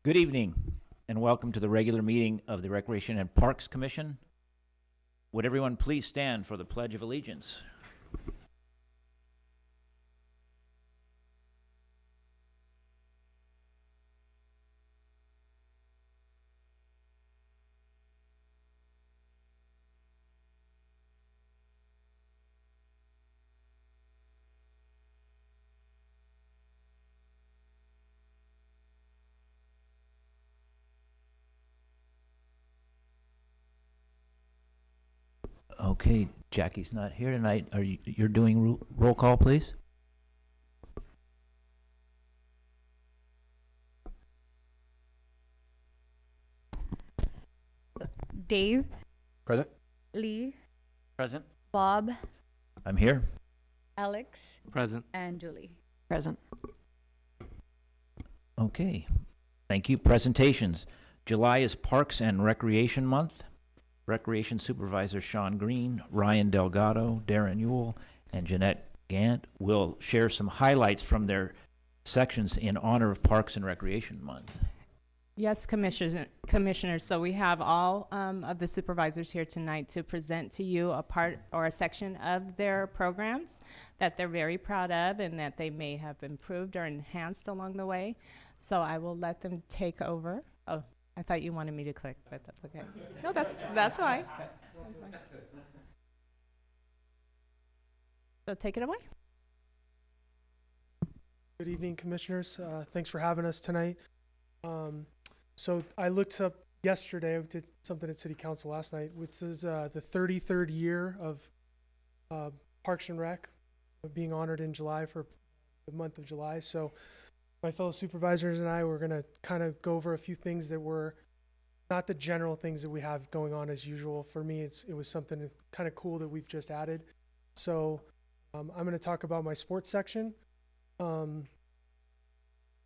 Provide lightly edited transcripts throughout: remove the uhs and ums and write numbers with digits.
Good evening, and welcome to the regular meeting of the Recreation and Parks Commission. Would everyone please stand for the Pledge of Allegiance? Okay, Jackie's not here tonight. You're doing roll call, please? Dave, Present. Lee, Present. Bob, I'm here. Alex, Present. and Julie. Present. Okay, thank you. Presentations. July is Parks and Recreation Month. Recreation Supervisor Sean Green, Ryan Delgado, Darren Ewell, and Jeanette Gant will share some highlights from their sections in honor of Parks and Recreation Month. Yes, commissioners. So we have all of the supervisors here tonight to present to you a part or a section of their programs that they're very proud of and that they may have improved or enhanced along the way. So I will let them take over. Oh, I thought you wanted me to click, but that's okay. No, that's fine. So take it away. Good evening, commissioners. Thanks for having us tonight. So I looked up yesterday, I did something at City Council last night, which is the 33rd year of Parks and Rec being honored in July for the month of July. So my fellow supervisors and I were going to kind of go over a few things that were not the general things that we have going on as usual. For me, it was something kind of cool that we've just added. So I'm going to talk about my sports section.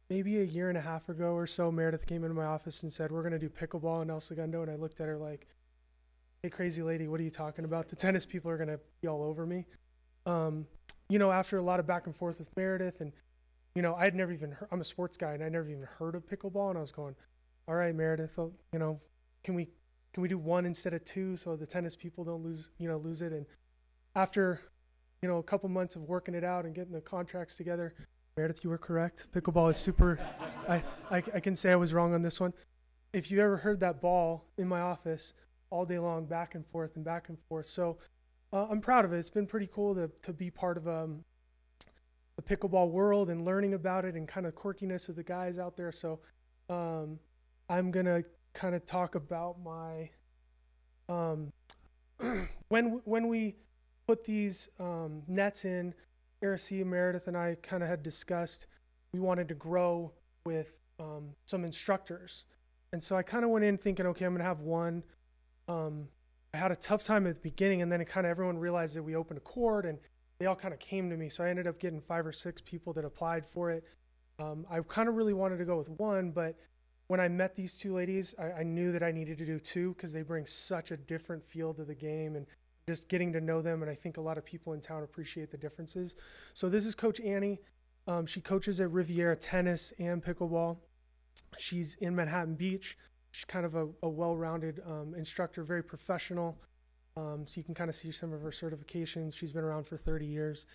Maybe a year and a half ago or so, Meredith came into my office and said, we're going to do pickleball in El Segundo. And I looked at her like, hey, crazy lady, what are you talking about? The tennis people are going to be all over me. After a lot of back and forth with Meredith, and, I had never even heard, I'm a sports guy, and I never even heard of pickleball. And I was going, all right, Meredith, can we do one instead of two so the tennis people don't lose it? And after, a couple months of working it out and getting the contracts together, Meredith, you were correct. Pickleball is super. I can say I was wrong on this one. If you ever heard that ball in my office all day long, back and forth and back and forth. So I'm proud of it. It's been pretty cool to be part of the pickleball world and learning about it and kind of quirkiness of the guys out there. So I'm going to kind of talk about my when we put these nets in, Aracia, Meredith, and I kind of had discussed we wanted to grow with some instructors. And so I kind of went in thinking, okay, I'm going to have one. I had a tough time at the beginning, and then everyone realized that we opened a court, and they all kind of came to me. So I ended up getting 5 or 6 people that applied for it. I kind of really wanted to go with one, but when I met these 2 ladies, I knew that I needed to do 2 because they bring such a different feel to the game, and just getting to know them, and I think a lot of people in town appreciate the differences. So this is Coach Annie. She coaches at Riviera tennis and pickleball. She's in Manhattan Beach. She's kind of a well-rounded instructor, very professional. So you can kind of see some of her certifications. She's been around for 30 years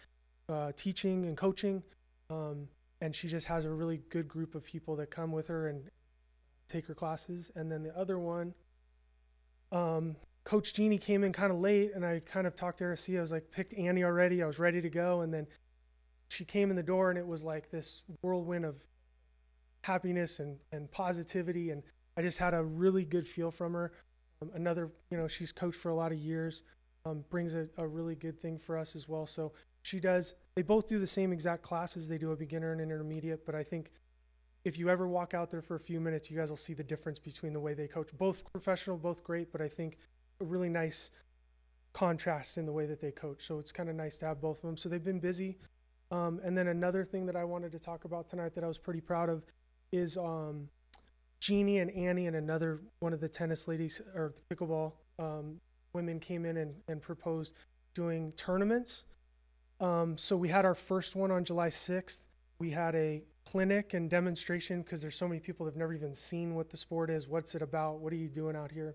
teaching and coaching, and she just has a really good group of people that come with her and take her classes. And then the other one, Coach Jeannie came in kind of late, and I kind of talked to her. I was like, picked Annie already. I was ready to go. And then she came in the door, and it was like this whirlwind of happiness and positivity. And I just had a really good feel from her. She's coached for a lot of years, brings a really good thing for us as well. So they both do the same exact classes. They do a beginner and intermediate, but I think if you ever walk out there for a few minutes, you guys will see the difference between the way they coach. Both professional, both great, but I think a really nice contrast in the way that they coach. So it's kind of nice to have both of them. So they've been busy. And then another thing that I wanted to talk about tonight that I was pretty proud of is Jeannie and Annie and another one of the tennis ladies or the pickleball women came in and proposed doing tournaments. So we had our first one on July 6th. We had a clinic and demonstration, because there's so many people that have never even seen what the sport is. What's it about? What are you doing out here?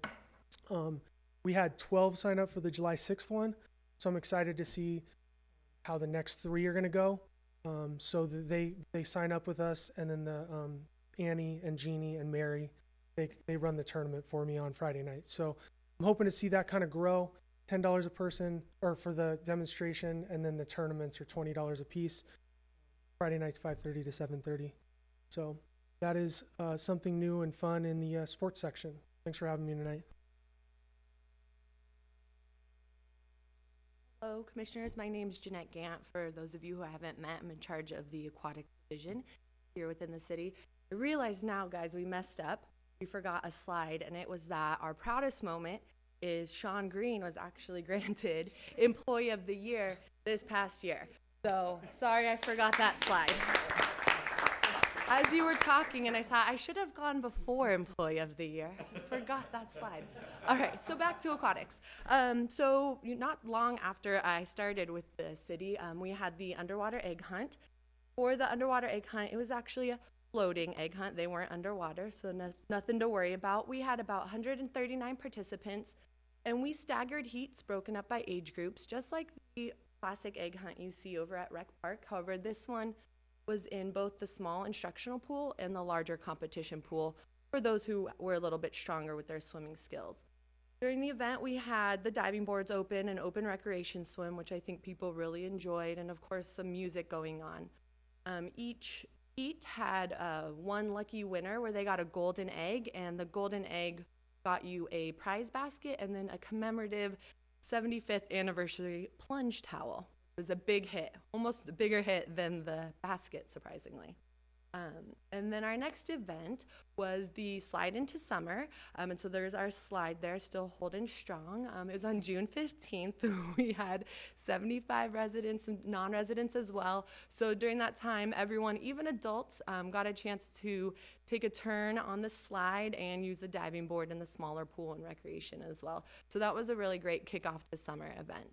We had 12 sign up for the July 6th one, so I'm excited to see how the next 3 are going to go. So that they sign up with us, and then the Annie and Jeannie and Mary, they run the tournament for me on Friday night. So I'm hoping to see that kind of grow. $10 a person, or for the demonstration, and then the tournaments are $20 a piece. Friday nights 5:30 to 7:30. So that is something new and fun in the sports section. Thanks for having me tonight. Hello, Commissioners. My name is Jeanette Gant. For those of you who I haven't met, I'm in charge of the aquatic division here within the city. I realize now, guys, we messed up. We forgot a slide, and it was that our proudest moment is Sean Green was actually granted Employee of the Year this past year. So sorry I forgot that slide. As you were talking, and I thought I should have gone before Employee of the Year. Forgot that slide. All right, so back to aquatics. So not long after I started with the city, we had the underwater egg hunt. For the underwater egg hunt, it was actually a floating egg hunt. They weren't underwater, so nothing to worry about. We had about 139 participants, and we staggered heats broken up by age groups, just like the classic egg hunt you see over at Rec Park. However, this one was in both the small instructional pool and the larger competition pool for those who were a little bit stronger with their swimming skills. During the event, we had the diving boards open and open recreation swim, which I think people really enjoyed, and of course some music going on. Each heat had one lucky winner where they got a golden egg, and the golden egg got you a prize basket and then a commemorative 75th anniversary plunge towel. It was a big hit, almost a bigger hit than the basket, surprisingly. And then our next event was the Slide into Summer. And so there's our slide there, still holding strong. It was on June 15th. We had 75 residents and non-residents as well. So during that time, everyone, even adults, got a chance to take a turn on the slide and use the diving board in the smaller pool and recreation as well. So that was a really great kickoff to summer event.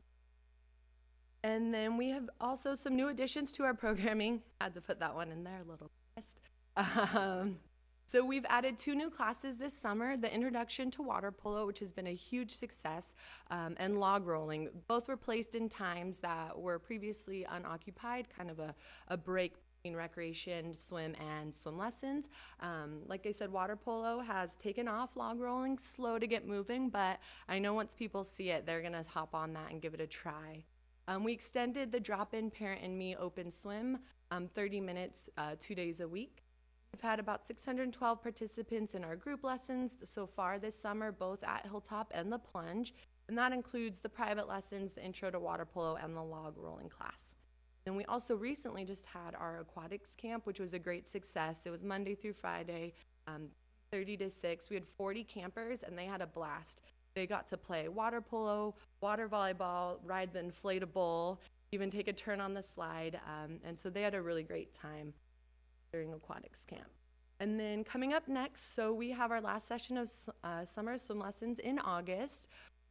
And then we have also some new additions to our programming. Had to put that one in there, a little twist. So we've added 2 new classes this summer, the Introduction to Water Polo, which has been a huge success, and log rolling. Both were placed in times that were previously unoccupied, kind of a break between recreation, swim, and swim lessons. Like I said, water polo has taken off, log rolling, slow to get moving, but I know once people see it, they're gonna hop on that and give it a try. We extended the drop-in Parent and Me open swim, 30 minutes, 2 days a week. We've had about 612 participants in our group lessons so far this summer, both at Hilltop and the Plunge, and that includes the private lessons, the Intro to Water Polo, and the log rolling class. And we also recently just had our aquatics camp, which was a great success. It was Monday through Friday, 30 to 6. We had 40 campers, and they had a blast. They got to play water polo, water volleyball, ride the inflatable, even take a turn on the slide. And so they had a really great time during aquatics camp. And then coming up next, so we have our last session of summer swim lessons in August.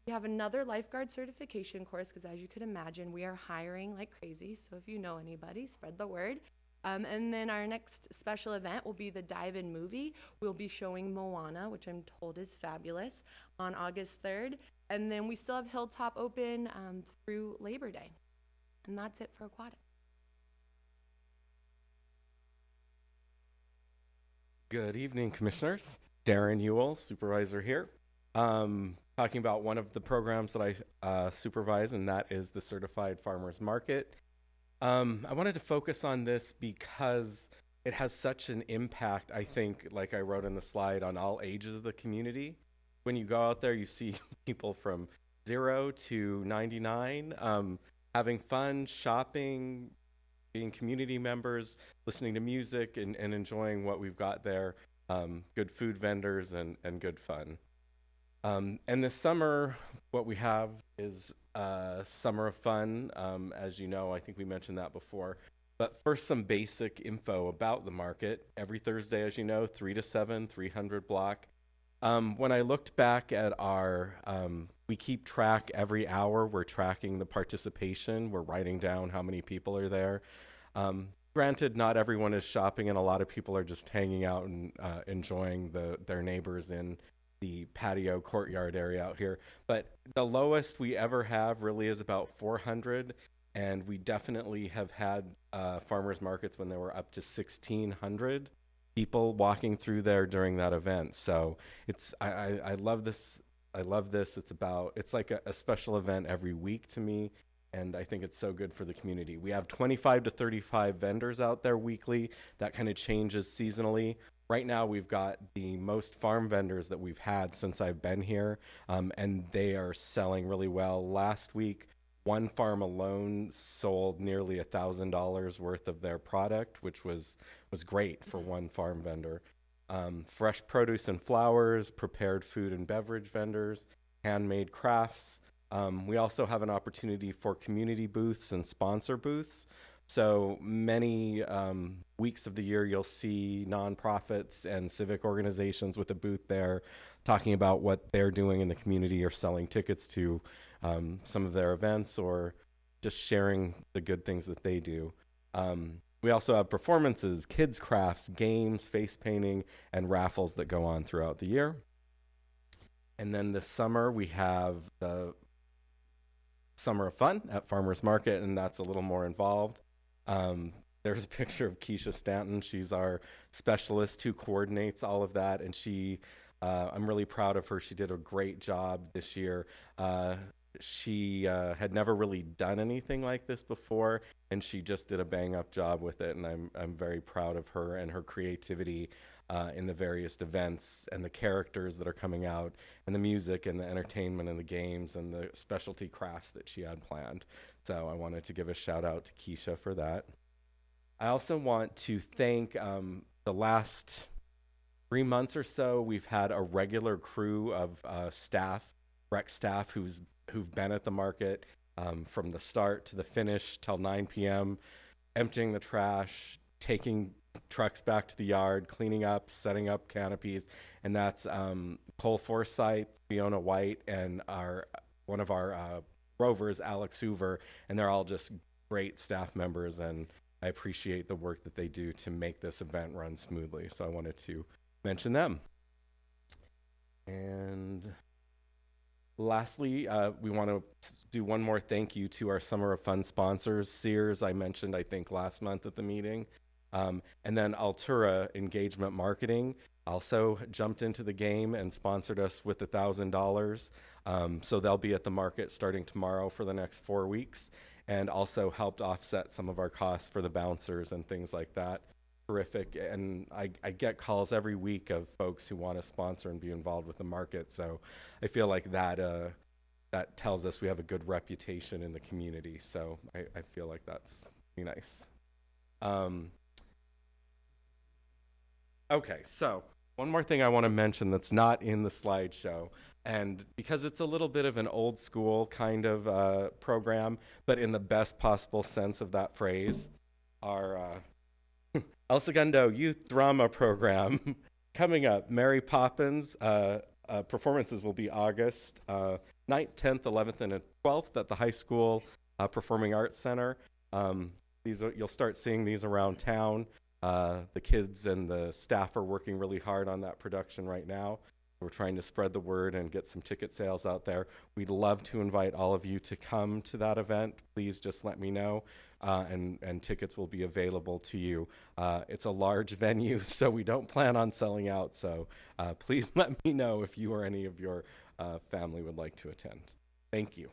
We have another lifeguard certification course because, as you could imagine, we are hiring like crazy. So if you know anybody, spread the word. And then our next special event will be the Dive-In movie. We'll be showing Moana, which I'm told is fabulous, on August 3rd. And then we still have Hilltop open through Labor Day. And that's it for aquatics. Good evening, Commissioners. Darren Ewell, Supervisor here. Talking about one of the programs that I supervise, and that is the Certified Farmers Market. I wanted to focus on this because it has such an impact, I think, like I wrote in the slide, on all ages of the community. When you go out there, you see people from 0 to 99, having fun, shopping, being community members, listening to music, and enjoying what we've got there. Good food vendors and good fun. And this summer, what we have is Summer of Fun. As you know, I think we mentioned that before. But first, some basic info about the market. Every Thursday, as you know, 3 to 7, 300 block. When I looked back at our, we keep track every hour. We're tracking the participation. We're writing down how many people are there. granted, not everyone is shopping, and a lot of people are just hanging out and enjoying their neighbors in the patio courtyard area out here. But the lowest we ever have really is about 400, and we definitely have had farmers markets when there were up to 1,600 people walking through there during that event. So I love this. I love this. It's like a special event every week to me, and I think it's so good for the community. We have 25 to 35 vendors out there weekly. That kind of changes seasonally. Right now, we've got the most farm vendors that we've had since I've been here, and they are selling really well. Last week, one farm alone sold nearly $1,000 worth of their product, which was great for one farm vendor. Fresh produce and flowers, prepared food and beverage vendors, handmade crafts. We also have an opportunity for community booths and sponsor booths. So many weeks of the year, you'll see nonprofits and civic organizations with a booth there talking about what they're doing in the community or selling tickets to some of their events or just sharing the good things that they do. We also have performances, kids' crafts, games, face painting, and raffles that go on throughout the year. And then this summer, we have the Summer of Fun at Farmers Market, and that's a little more involved. There's a picture of Keisha Stanton. She's our specialist who coordinates all of that, and I'm really proud of her. She did a great job this year. She had never really done anything like this before, and she just did a bang-up job with it, and I'm very proud of her and her creativity in the various events and the characters that are coming out and the music and the entertainment and the games and the specialty crafts that she had planned. So I wanted to give a shout out to Keisha for that. I also want to thank the last 3 months or so, we've had a regular crew of rec staff who've been at the market from the start to the finish till 9 p.m., emptying the trash, taking trucks back to the yard, cleaning up, setting up canopies, and that's Cole Forsyth, Fiona White, and one of our rovers, Alex Hoover, and they're all just great staff members, and I appreciate the work that they do to make this event run smoothly. So I wanted to mention them. And lastly, we want to do one more thank you to our Summer of Fun sponsors. Sears, I mentioned, I think, last month at the meeting. And then Altura Engagement Marketing also jumped into the game and sponsored us with $1,000. So they'll be at the market starting tomorrow for the next 4 weeks, and also helped offset some of our costs for the bouncers and things like that. Terrific. And I get calls every week of folks who want to sponsor and be involved with the market. So I feel like that tells us we have a good reputation in the community. So I feel like that's pretty nice. Okay, so one more thing I want to mention that's not in the slideshow, and because it's a little bit of an old school kind of program, but in the best possible sense of that phrase, our El Segundo Youth Drama Program coming up. Mary Poppins performances will be August 9th, 10th, 11th, and 12th at the high school Performing Arts Center. You'll start seeing these around town. The kids and the staff are working really hard on that production right now. We're trying to spread the word and get some ticket sales out there. We'd love to invite all of you to come to that event. Please just let me know, and tickets will be available to you. It's a large venue, so we don't plan on selling out. So please let me know if you or any of your family would like to attend. Thank you.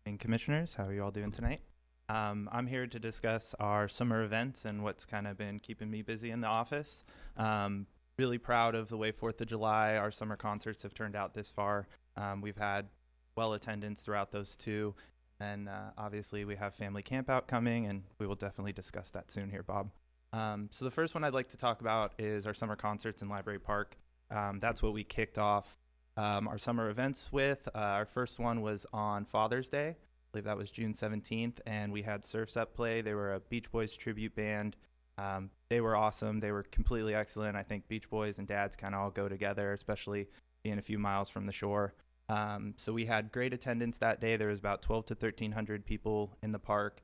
And commissioners, how are you all doing tonight? I'm here to discuss our summer events and what's kind of been keeping me busy in the office. Really proud of the way 4th of July, our summer concerts have turned out this far. We've had well attendance throughout those two. And obviously we have family camp out coming, and we will definitely discuss that soon here, Bob. So the first one I'd like to talk about is our summer concerts in Library Park. That's what we kicked off our summer events with. Our first one was on Father's Day. I believe that was June 17th, and we had Surf's Up play. They were a Beach Boys tribute band. They were awesome. They were completely excellent. I think Beach Boys and dads kind of all go together, especially being a few miles from the shore. So we had great attendance that day. There was about 12 to 1,300 people in the park.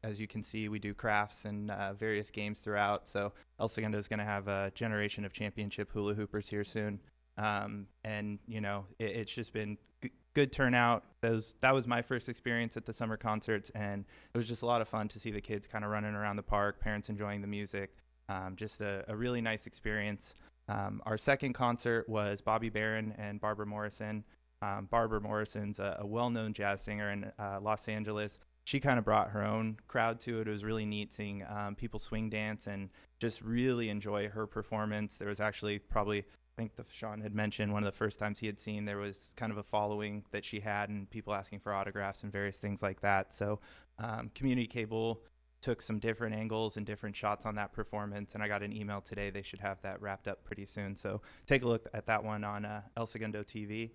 As you can see, we do crafts and various games throughout. So El Segundo is going to have a generation of championship hula hoopers here soon. And, you know, it's just been good turnout. That was my first experience at the summer concerts, and it was just a lot of fun to see the kids kind of running around the park, parents enjoying the music. Just a really nice experience. Our second concert was Bobby Barron and Barbara Morrison. Barbara Morrison's a well-known jazz singer in Los Angeles. She kind of brought her own crowd to it. It was really neat seeing people swing dance and just really enjoy her performance. There was actually probably, I think Sean had mentioned, one of the first times he had seen, there was kind of a following that she had and people asking for autographs and various things like that. So Community Cable took some different angles and different shots on that performance, and I got an email today. They should have that wrapped up pretty soon. So take a look at that one on El Segundo TV.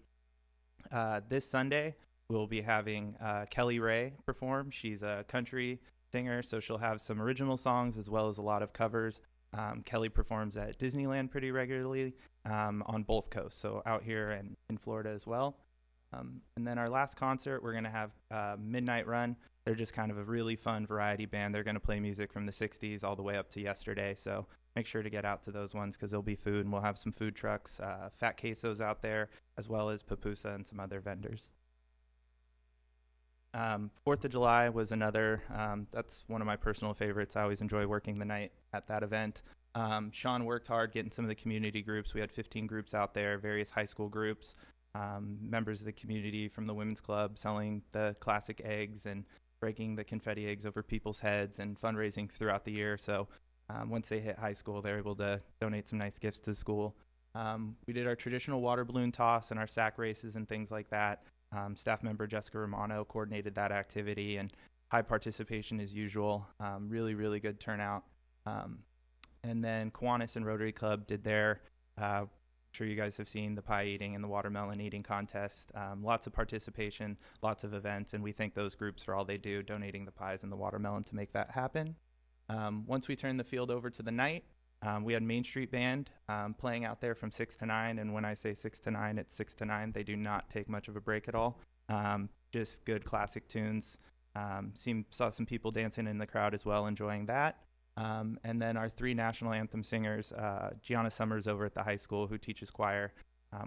This Sunday, we'll be having Kelly Ray perform. She's a country singer, so she'll have some original songs as well as a lot of covers. Kelly performs at Disneyland pretty regularly on both coasts, so out here and in Florida as well. And then our last concert, we're going to have Midnight Run. They're just kind of a really fun variety band. They're going to play music from the 60s all the way up to yesterday, so make sure to get out to those ones because there'll be food, and we'll have some food trucks, Fat Quesos out there, as well as Papusa and some other vendors. 4th of July was another, that's one of my personal favorites. I always enjoy working the night at that event. Sean worked hard getting some of the community groups. We had 15 groups out there, various high school groups, members of the community from the women's club selling the classic eggs and breaking the confetti eggs over people's heads and fundraising throughout the year. So once they hit high school, they're able to donate some nice gifts to school. We did our traditional water balloon toss and our sack races and things like that. Staff member Jessica Romano coordinated that activity, and high participation as usual. Really, really good turnout. And then Kiwanis and Rotary Club did their, I'm sure you guys have seen the pie eating and the watermelon eating contest. Lots of participation, lots of events, and we thank those groups for all they do, donating the pies and the watermelon to make that happen. Once we turned the field over to the night, we had Main Street Band playing out there from 6 to 9, and when I say 6 to 9, it's 6 to 9. They do not take much of a break at all. Just good classic tunes. Saw some people dancing in the crowd as well, enjoying that. And then our 3 national anthem singers, Gianna Summers over at the high school who teaches choir.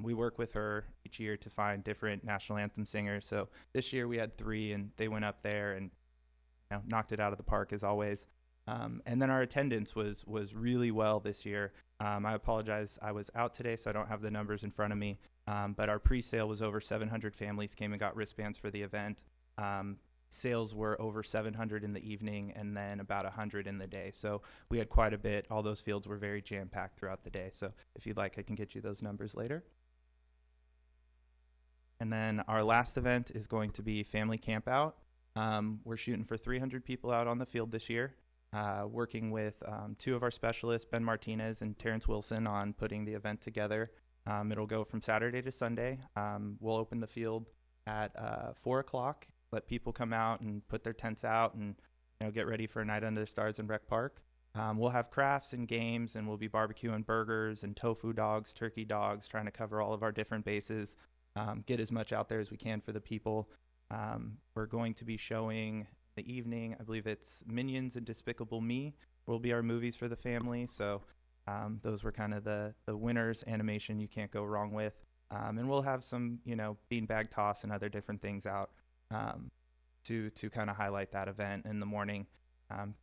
We work with her each year to find different national anthem singers. So this year we had 3, and they went up there and knocked it out of the park as always. And then our attendance was really well this year. I apologize, I was out today, so I don't have the numbers in front of me. But our pre-sale was over 700 families came and got wristbands for the event. Sales were over 700 in the evening and then about 100 in the day. So we had quite a bit. All those fields were very jam-packed throughout the day. So if you'd like, I can get you those numbers later. And then our last event is going to be Family Camp Out. We're shooting for 300 people out on the field this year. Working with 2 of our specialists, Ben Martinez and Terrence Wilson, on putting the event together. It'll go from Saturday to Sunday. We'll open the field at 4 o'clock, let people come out and put their tents out and get ready for a night under the stars in Rec Park. We'll have crafts and games, and we'll be barbecuing burgers and tofu dogs, turkey dogs, trying to cover all of our different bases, get as much out there as we can for the people. We're going to be showing the evening, I believe it's Minions and Despicable Me will be our movies for the family. So those were kind of the winners animation you can't go wrong with. And we'll have some, beanbag toss and other different things out to kind of highlight that event in the morning.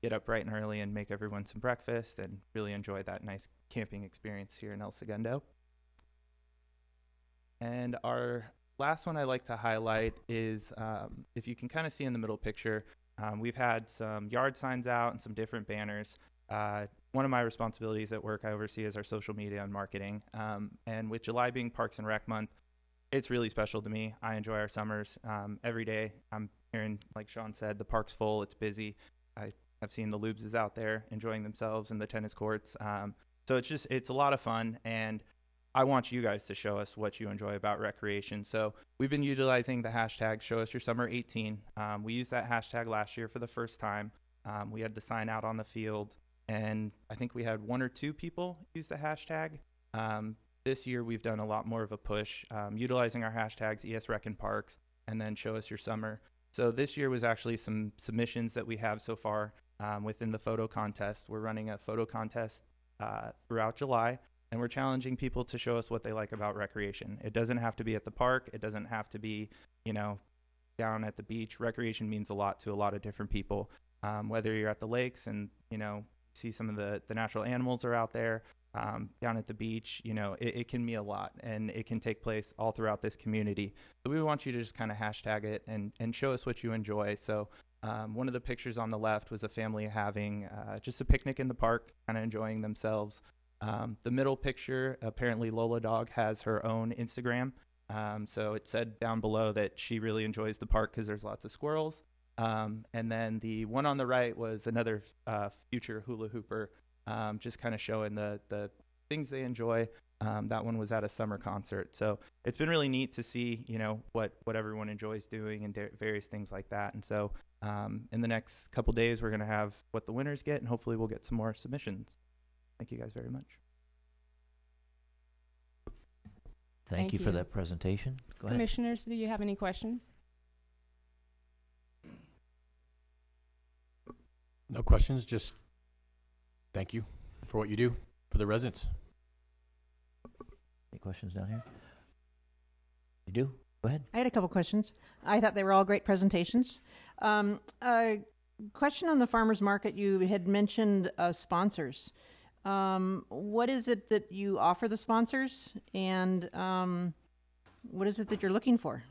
Get up bright and early and make everyone some breakfast and really enjoy that nice camping experience here in El Segundo. And our last one I like to highlight is, if you can kind of see in the middle picture, we've had some yard signs out and some different banners. One of my responsibilities at work I oversee is our social media and marketing. And with July being Parks and Rec Month, it's really special to me. I enjoy our summers. Every day I'm hearing, like Sean said, the park's full, it's busy. I've seen the Lubes out there enjoying themselves in the tennis courts. So it's a lot of fun, and I want you guys to show us what you enjoy about recreation. So we've been utilizing the hashtag ShowUsYourSummer18. We used that hashtag last year for the first time. We had the sign out on the field, and I think we had 1 or 2 people use the hashtag. this year we've done a lot more of a push, utilizing our hashtags ESReckonParks and then Show Us Your Summer. So this year was actually some submissions that we have so far within the photo contest. We're running a photo contest throughout July, and we're challenging people to show us what they like about recreation. It doesn't have to be at the park. It doesn't have to be, down at the beach. Recreation means a lot to a lot of different people. Whether you're at the lakes and, see some of the natural animals are out there, down at the beach, it can mean a lot, and it can take place all throughout this community. So we want you to just kind of hashtag it and show us what you enjoy. So one of the pictures on the left was a family having just a picnic in the park, kind of enjoying themselves. The middle picture, apparently Lola Dog has her own Instagram. So it said down below that she really enjoys the park because there's lots of squirrels. And then the one on the right was another future hula hooper, just kind of showing the things they enjoy. That one was at a summer concert. So it's been really neat to see, what everyone enjoys doing and various things like that. And so in the next couple days, we're going to have what the winners get, and hopefully we'll get some more submissions. Thank you guys very much. Thank you for that presentation. Go ahead. Commissioners, do you have any questions? No questions, just thank you for what you do for the residents. Any questions down here? You do? Go ahead. I had a couple questions. I thought they were all great presentations. A question on the farmers market. You had mentioned sponsors. What is it that you offer the sponsors, and what is it that you're looking for?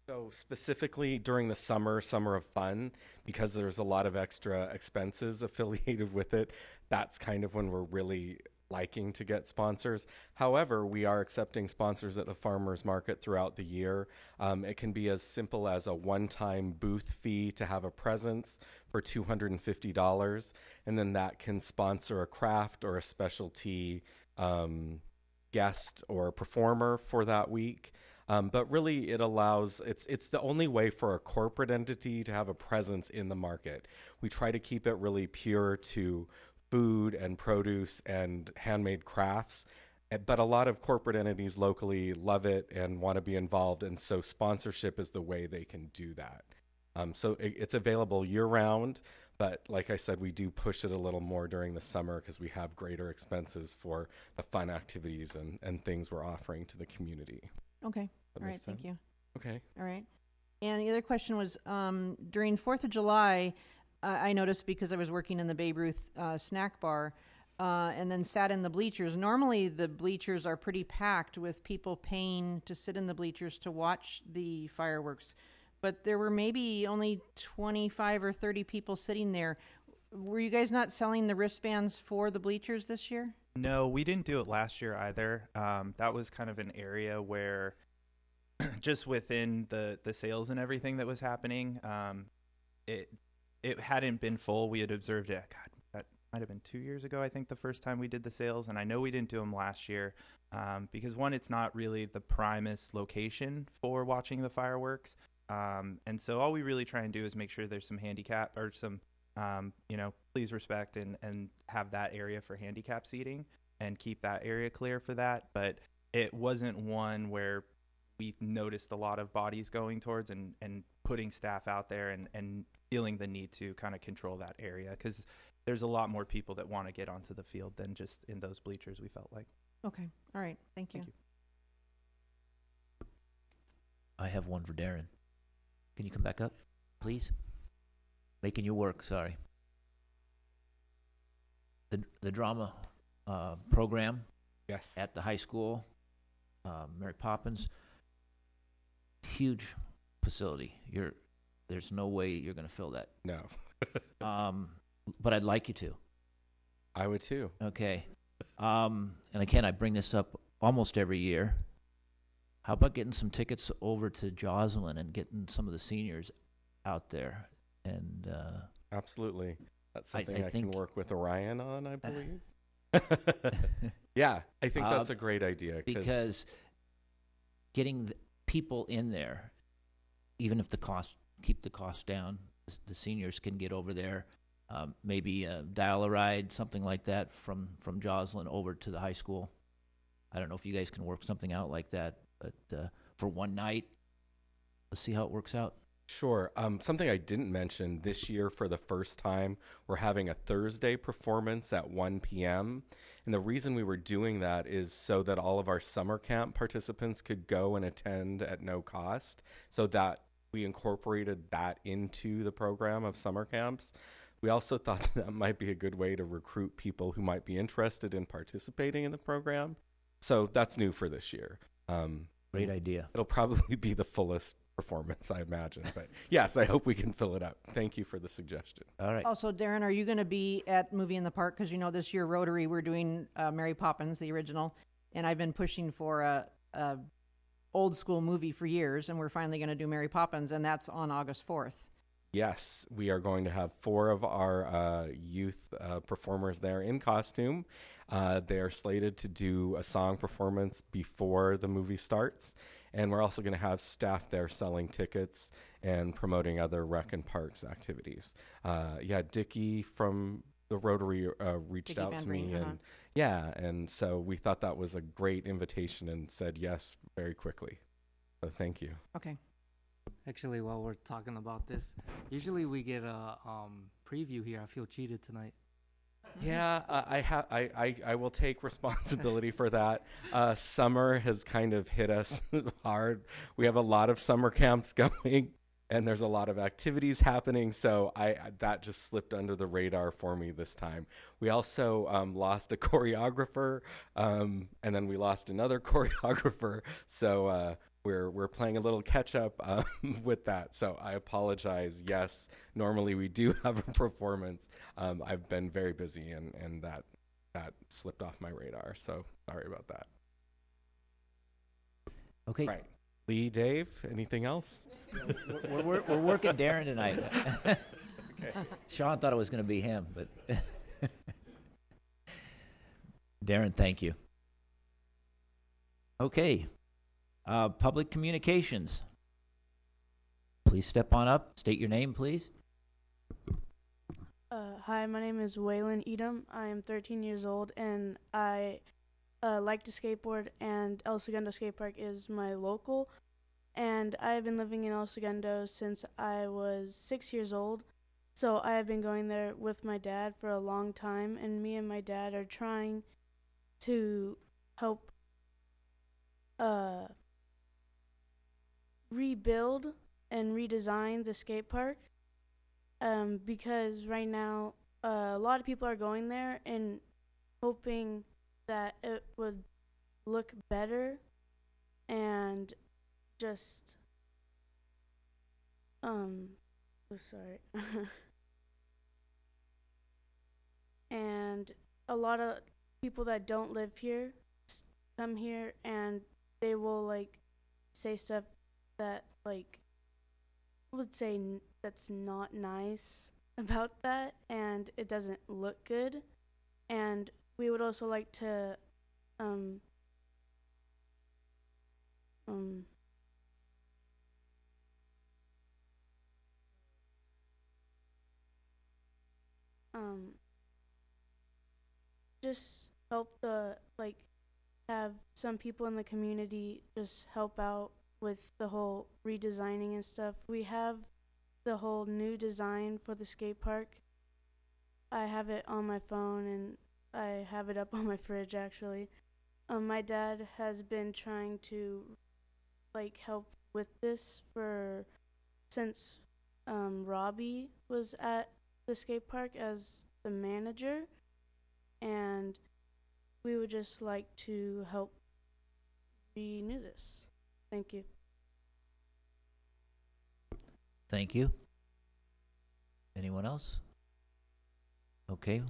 So specifically during the summer of fun, because there's a lot of extra expenses affiliated with it, that's kind of when we're really liking to get sponsors. However, we are accepting sponsors at the farmers market throughout the year. It can be as simple as a one-time booth fee to have a presence for $250, and then that can sponsor a craft or a specialty guest or performer for that week. But really, it allows, it's the only way for a corporate entity to have a presence in the market. We try to keep it really pure to food and produce and handmade crafts. But a lot of corporate entities locally love it and want to be involved. And so sponsorship is the way they can do that. So it's available year round. But like I said, we do push it a little more during the summer because we have greater expenses for the fun activities and things we're offering to the community. Okay. That All right. makes Thank sense? you. Okay. All right. And the other question was, during 4th of July, I noticed because I was working in the Babe Ruth snack bar and then sat in the bleachers. Normally, the bleachers are pretty packed with people paying to sit in the bleachers to watch the fireworks. But there were maybe only 25 or 30 people sitting there. Were you guys not selling the wristbands for the bleachers this year? No, we didn't do it last year either. That was kind of an area where just within the sales and everything that was happening, it hadn't been full. We had observed it. God, that might have been 2 years ago, I think, the first time we did the sales. And I know we didn't do them last year because, one, it's not really the primest location for watching the fireworks. And so all we really try and do is make sure there's some handicap or some, please respect and have that area for handicap seating and keep that area clear for that. But it wasn't one where we noticed a lot of bodies going towards and putting staff out there and feeling the need to kind of control that area because there's a lot more people that want to get onto the field than just in those bleachers, we felt like. Okay. All right. Thank you. Thank you. I have one for Darren. Can you come back up, please? Making you work, sorry. The drama program Yes. at the high school, Mary Poppins, huge facility. There's no way you're going to fill that. No. But I'd like you to. I would too. Okay. And again, I bring this up almost every year. How about getting some tickets over to Joslyn and getting some of the seniors out there? And Absolutely. That's I something I can think- work with Orion on, I believe. Yeah, I think that's a great idea. because getting the people in there, even if keep the cost down, the seniors can get over there maybe dial-a-ride, something like that, from Joslin over to the high school. I don't know if you guys can work something out like that, but for one night, let's see how it works out. Sure. Something I didn't mention this year, for the first time, we're having a Thursday performance at 1 p.m. And the reason we were doing that is so that all of our summer camp participants could go and attend at no cost, so that we incorporated that into the program of summer camps. We also thought that might be a good way to recruit people who might be interested in participating in the program. So that's new for this year. Great idea. It'll probably be the fullest performance, I imagine. But yes, I hope we can fill it up. Thank you for the suggestion. All right. Also, Darren, are you going to be at Movie in the Park? Because this year Rotary, we're doing Mary Poppins, the original, and I've been pushing for a old school movie for years, and we're finally going to do Mary Poppins, and that's on August 4th. Yes, we are going to have 4 of our youth performers there in costume. They are slated to do a song performance before the movie starts. And we're also going to have staff there selling tickets and promoting other rec and parks activities. Dickie from the Rotary reached Dickie out Van to me. Breen, And so we thought that was a great invitation and said yes very quickly. So thank you. Okay. Actually, while we're talking about this, usually we get a preview here. I feel cheated tonight. Yeah, I will take responsibility for that. Summer has kind of hit us hard. We have a lot of summer camps going, and there's a lot of activities happening, so that just slipped under the radar for me this time. We also lost a choreographer, and then we lost another choreographer, so we're playing a little catch up with that. So I apologize. Yes, normally we do have a performance. I've been very busy, and that slipped off my radar. So sorry about that. Okay. Right. Lee, Dave, anything else? We're working Darren tonight. Okay. Sean thought it was going to be him, but Darren, thank you. Okay. Public communications. Please step on up. State your name, please. Hi, my name is Waylon Edom. I am 13 years old, and I like to skateboard, and El Segundo Skate Park is my local. And I have been living in El Segundo since I was 6 years old. So I have been going there with my dad for a long time, and me and my dad are trying to help rebuild and redesign the skate park, because right now a lot of people are going there and hoping that it would look better and just sorry and a lot of people that don't live here come here, and they will say stuff that I would say that's not nice about that, and it doesn't look good. And we would also like to just help have some people in the community just help out with the whole redesigning and stuff. We have the whole new design for the skate park. I have it on my phone, and I have it up on my fridge, actually. My dad has been trying to help with this since Robbie was at the skate park as the manager, and we would just like to help renew this. Thank you. Thank you. Anyone else? Okay.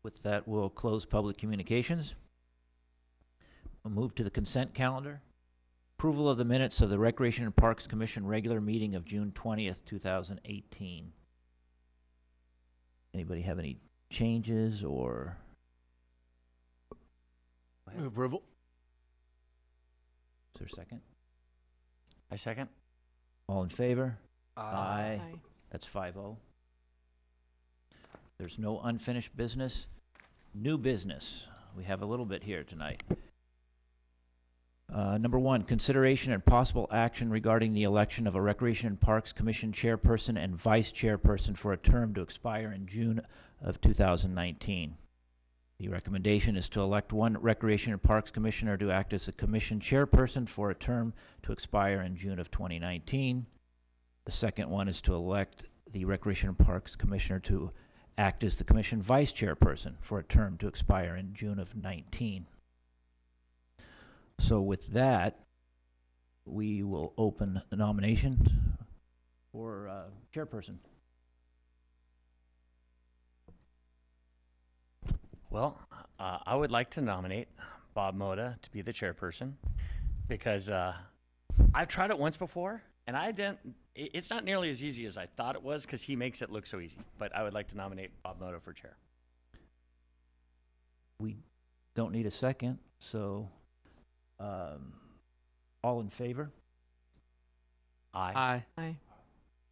With that, we'll close public communications. We'll move to the consent calendar. Approval of the minutes of the Recreation and Parks Commission regular meeting of June 20th, 2018. Anybody have any changes or? Move approval. Is there a second? I second. All in favor? Aye. That's 5-0. There's no unfinished business. New business. We have a little bit here tonight. Number 1, consideration and possible action regarding the election of a Recreation and Parks Commission chairperson and vice chairperson for a term to expire in June of 2019. The recommendation is to elect one Recreation and Parks Commissioner to act as the Commission chairperson for a term to expire in June of 2019. The second one is to elect the Recreation and Parks Commissioner to act as the Commission vice chairperson for a term to expire in June of 19. So with that, we will open the nomination for chairperson. Well, I would like to nominate Bob Moda to be the chairperson because I've tried it once before and it's not nearly as easy as I thought it was because he makes it look so easy. But I would like to nominate Bob Moda for chair. We don't need a second, so all in favor? Aye. Aye.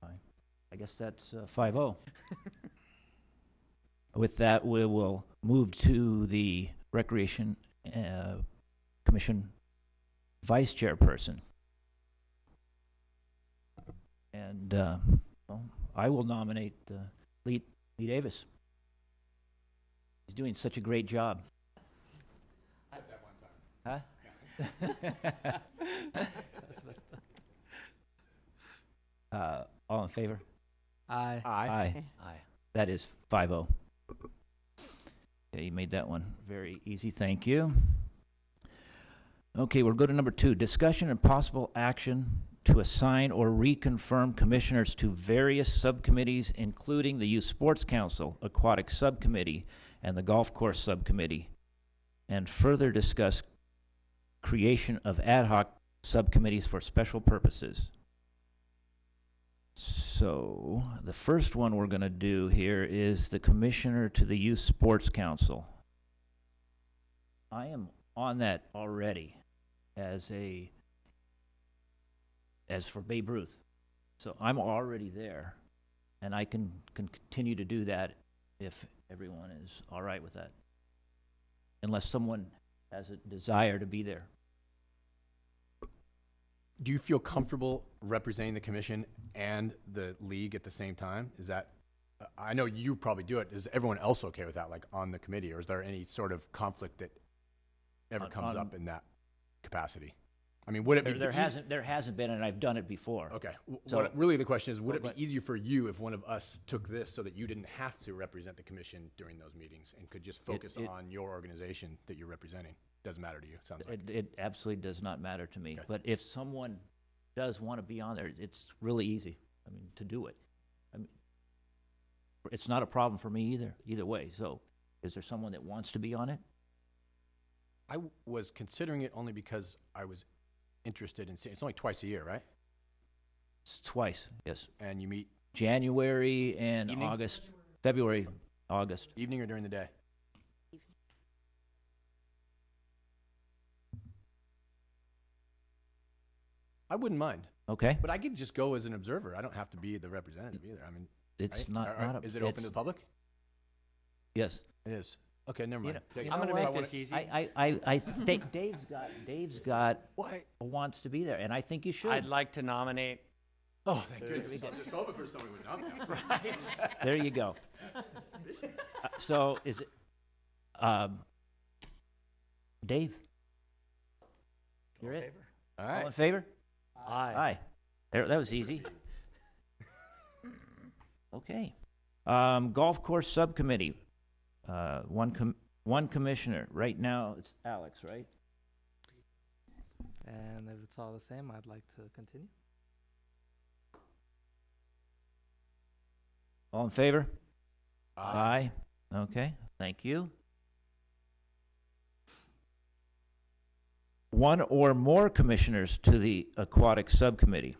I guess that's 5-0. With that, we will move to the Recreation Commission vice chairperson. And well, I will nominate Lee Davis. He's doing such a great job. I had that one time. Huh? That's messed up. All in favor? Aye. Aye. Aye. That is 5-0. Yeah, you made that one very easy. Thank you. Okay, we'll go to number 2. Discussion and possible action to assign or reconfirm commissioners to various subcommittees, including the Youth Sports Council, Aquatic Subcommittee, and the Golf Course Subcommittee, and further discuss creation of ad hoc subcommittees for special purposes. So the first one we're going to do here is the commissioner to the Youth Sports Council. I am on that already as for Babe Ruth. So I'm already there, and I can continue to do that if everyone is all right with that, unless someone has a desire to be there. Do you feel comfortable representing the commission and the league at the same time? Is that, I know you probably do it. Is everyone else okay with that, like on the committee, or is there any sort of conflict that ever comes up in that capacity? I mean, would it be there hasn't been, and I've done it before. Okay. So really the question is, would it be easier for you if one of us took this so that you didn't have to represent the commission during those meetings and could just focus on your organization that you're representing? Doesn't matter to you, sounds like. It absolutely does not matter to me. Okay. But if someone does want to be on there, it's really easy, I mean, to do it. I mean, it's not a problem for me either way. So is there someone that wants to be on it? I was considering it only because I was interested in seeing, it's only twice a year, right? It's twice, yes. And you meet January and Evening? August, February, August. evening or during the day? I wouldn't mind, Okay. but I could just go as an observer. I don't have to be the representative either. I mean, It's right? not a. Is it open to it's- the public? Yes. It is. Okay, never You mind. know- you I'm know going to what? make this easy. Dave's got Why? wants to be there, and I think you should. I'd like to nominate. Oh, thank goodness. I was just hoping for someone would nominate. Right. There you go. So is it, Dave? You're it. All All right. in favor? Aye. Aye. There, that was easy. Okay. Golf course subcommittee. One commissioner. Right now it's Alex, right? And if it's all the same, I'd like to continue. All in favor? Aye. Okay. Thank you. One or more commissioners to the aquatic subcommittee.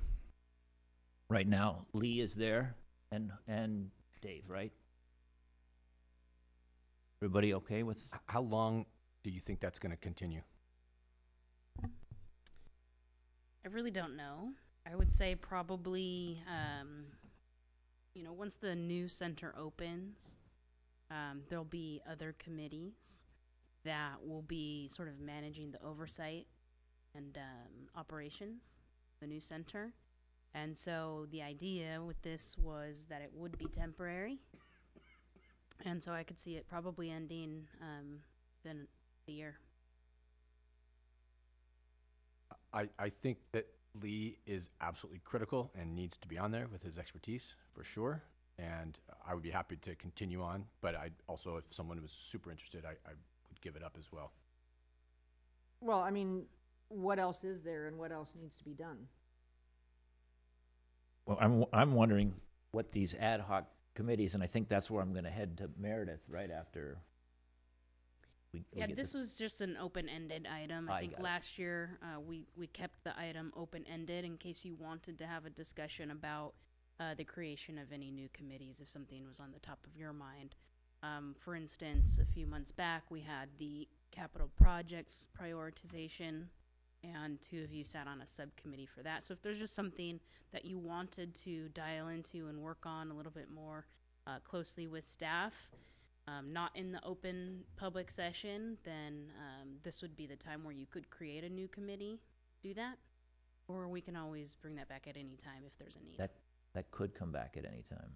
Right now, Lee is there and Dave, right? Everybody okay with? How long do you think that's going to continue? I really don't know. I would say probably, once the new center opens, There'll be other committees that will be sort of managing the oversight and operations, the new center. And so the idea with this was that it would be temporary. And so I could see it probably ending within a year. I think that Lee is absolutely critical and needs to be on there with his expertise for sure. And I would be happy to continue on, but I also, if someone was super interested, I would give it up as well. Well, I mean, what else is there and what else needs to be done? Well, I'm wondering what these ad hoc committees, and I think that's where I'm going to head to Meredith right after. Yeah, this was just an open-ended item. I think got it. last year we kept the item open-ended in case you wanted to have a discussion about the creation of any new committees if something was on the top of your mind. For instance, a few months back we had the capital projects prioritization, and two of you sat on a subcommittee for that. So if there's just something that you wanted to dial into and work on a little bit more closely with staff, not in the open public session, then this would be the time where you could create a new committee, do that, or we can always bring that back at any time if there's a need. That could come back at any time.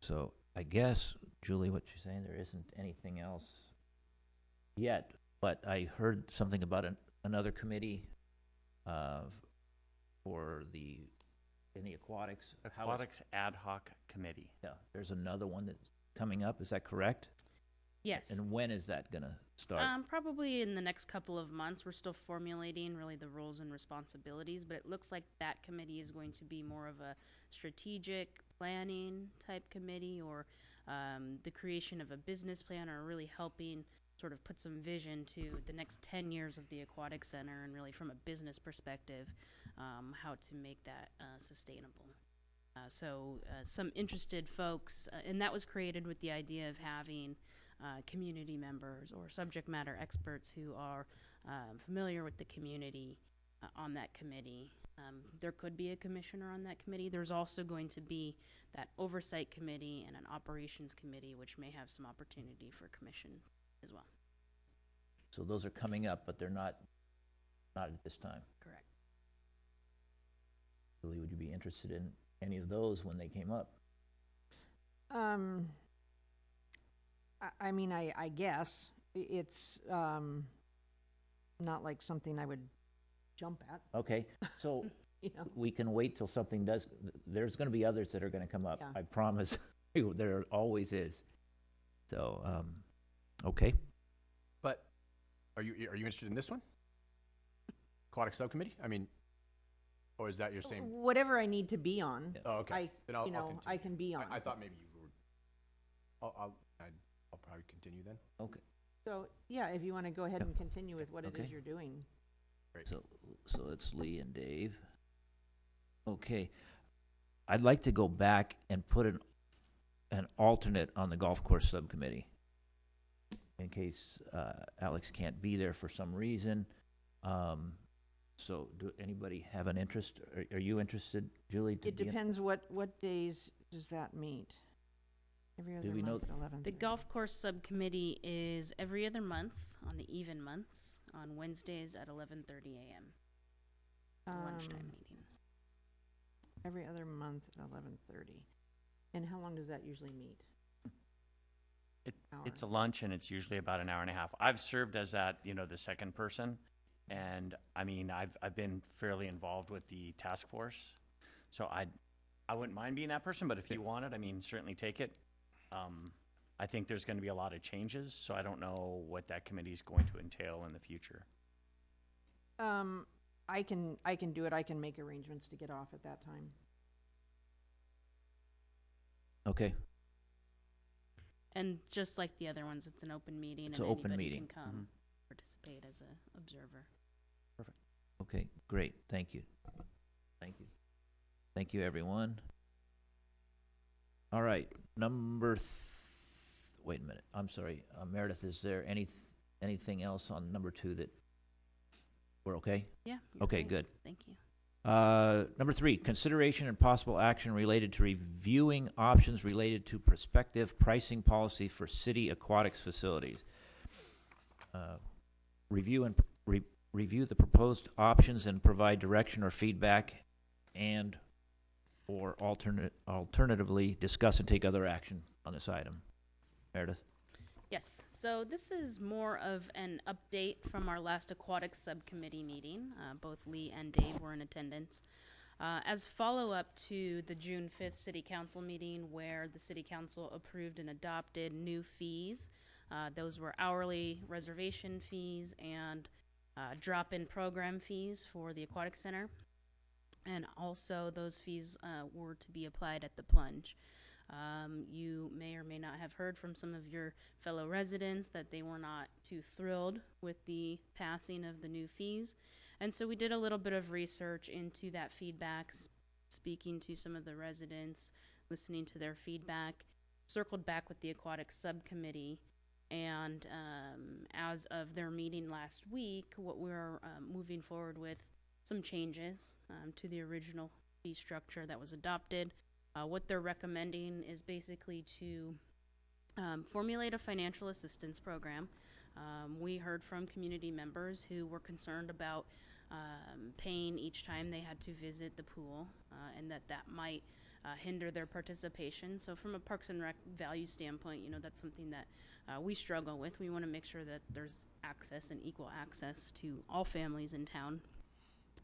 So I guess, Julie, what you're saying, there isn't anything else yet, but I heard something about another committee for in the aquatics. Aquatics Ad Hoc Committee. Yeah, there's another one that's coming up. Is that correct? Yes. And when is that going to start? Probably in the next couple of months. We're still formulating really the roles and responsibilities, but it looks like that committee is going to be more of a strategic planning type committee, or the creation of a business plan, or really helping sort of put some vision to the next 10 years of the aquatic center, and really from a business perspective, how to make that sustainable. So some interested folks, and that was created with the idea of having community members or subject matter experts who are familiar with the community on that committee. There could be a commissioner on that committee. There's also going to be that oversight committee and an operations committee, which may have some opportunity for commission as well. So those are coming up, but they're not at this time. Correct. Julie, would you be interested in any of those when they came up? I mean, I guess it's not like something I would jump at. Okay, so You know. we can wait till something does. There's going to be others that are going to come up. Yeah. I promise. There always is. So, okay. But are you interested in this one? Aquatic subcommittee? I mean, or is that your same? Whatever I need to be on. Oh, okay. Then I'll I continue. can be on. I thought maybe you were. I'll probably continue then. Okay. So, yeah, if you want to go ahead and continue with what it Okay. is you're doing. Great. So it's Lee and Dave. Okay. I'd like to go back and put an alternate on the golf course subcommittee in case Alex can't be there for some reason. So do anybody have an interest? Are you interested, Julie? It depends what days does that meet? Every other we know month at 11. The golf course subcommittee is every other month on the even months on Wednesdays at 11:30 a.m. It's a lunchtime meeting. Every other month at 11:30. And how long does that usually meet? It's a lunch, and it's usually about an hour and a half. I've served as that, the second person, and I mean, I've been fairly involved with the task force, so I wouldn't mind being that person. But if you want it, I mean, certainly take it. I think there's going to be a lot of changes, so I don't know what that committee is going to entail in the future. I can do it. I can make arrangements to get off at that time. Okay. And just like the other ones, it's an open meeting, It's and an open anybody meeting. can come Mhm. participate as an observer. Okay, great. Thank you. Thank you. Thank you, everyone. All right, wait a minute. I'm sorry. Meredith, is there anything else on number 2 that we're okay? Yeah. you're Okay, great. good. Thank you. Number 3, consideration and possible action related to reviewing options related to prospective pricing policy for city aquatics facilities. Review the proposed options and provide direction or feedback, and or alternatively discuss and take other action on this item. Meredith? Yes, so this is more of an update from our last aquatics subcommittee meeting. Both Lee and Dave were in attendance. As follow-up to the June 5th City Council meeting where the City Council approved and adopted new fees. Those were hourly reservation fees and drop-in program fees for the aquatic center. And also those fees were to be applied at the plunge. You may or may not have heard from some of your fellow residents that they were not too thrilled with the passing of the new fees. And so we did a little bit of research into that feedback, speaking to some of the residents, listening to their feedback, circled back with the aquatics subcommittee. And as of their meeting last week, what we're moving forward with some changes to the original fee structure that was adopted. What they're recommending is basically to formulate a financial assistance program. We heard from community members who were concerned about paying each time they had to visit the pool, and that might hinder their participation. So from a Parks and Rec value standpoint, you know, that's something that we struggle with. We want to make sure that there's access and equal access to all families in town.